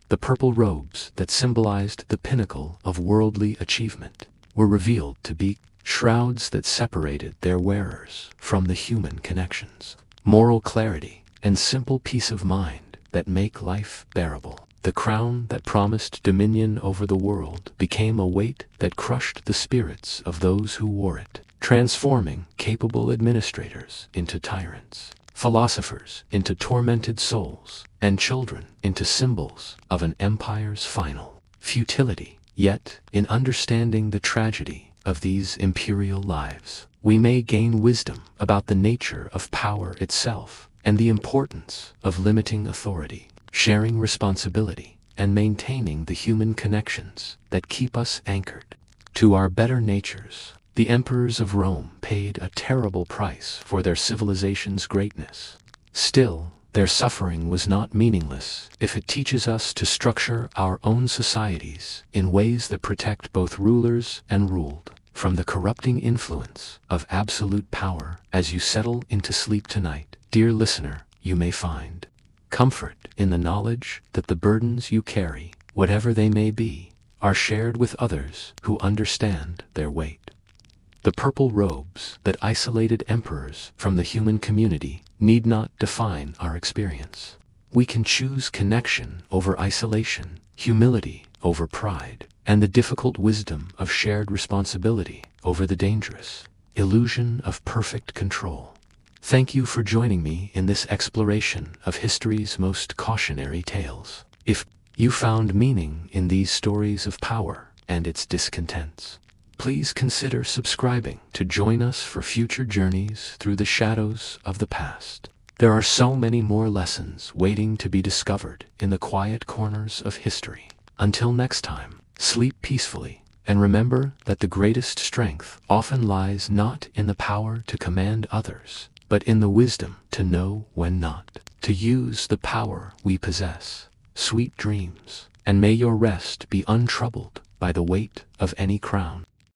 The purple robes that symbolized the pinnacle of worldly achievement were revealed to be shrouds that separated their wearers from the human connections, moral clarity, and simple peace of mind that make life bearable. The crown that promised dominion over the world became a weight that crushed the spirits of those who wore it, transforming capable administrators into tyrants, philosophers into tormented souls, and children into symbols of an empire's final futility. Yet, in understanding the tragedy of these imperial lives, we may gain wisdom about the nature of power itself and the importance of limiting authority, sharing responsibility, and maintaining the human connections that keep us anchored to our better natures. The emperors of Rome paid a terrible price for their civilization's greatness. Still, their suffering was not meaningless if it teaches us to structure our own societies in ways that protect both rulers and ruled from the corrupting influence of absolute power. As you settle into sleep tonight, dear listener, you may find comfort in the knowledge that the burdens you carry, whatever they may be, are shared with others who understand their weight. The purple robes that isolated emperors from the human community need not define our experience. We can choose connection over isolation, humility over pride, and the difficult wisdom of shared responsibility over the dangerous illusion of perfect control. Thank you for joining me in this exploration of history's most cautionary tales. If you found meaning in these stories of power and its discontents, please consider subscribing to join us for future journeys through the shadows of the past. There are so many more lessons waiting to be discovered in the quiet corners of history. Until next time, sleep peacefully, and remember that the greatest strength often lies not in the power to command others, but in the wisdom to know when not to use the power we possess. Sweet dreams, and may your rest be untroubled by the weight of any crown.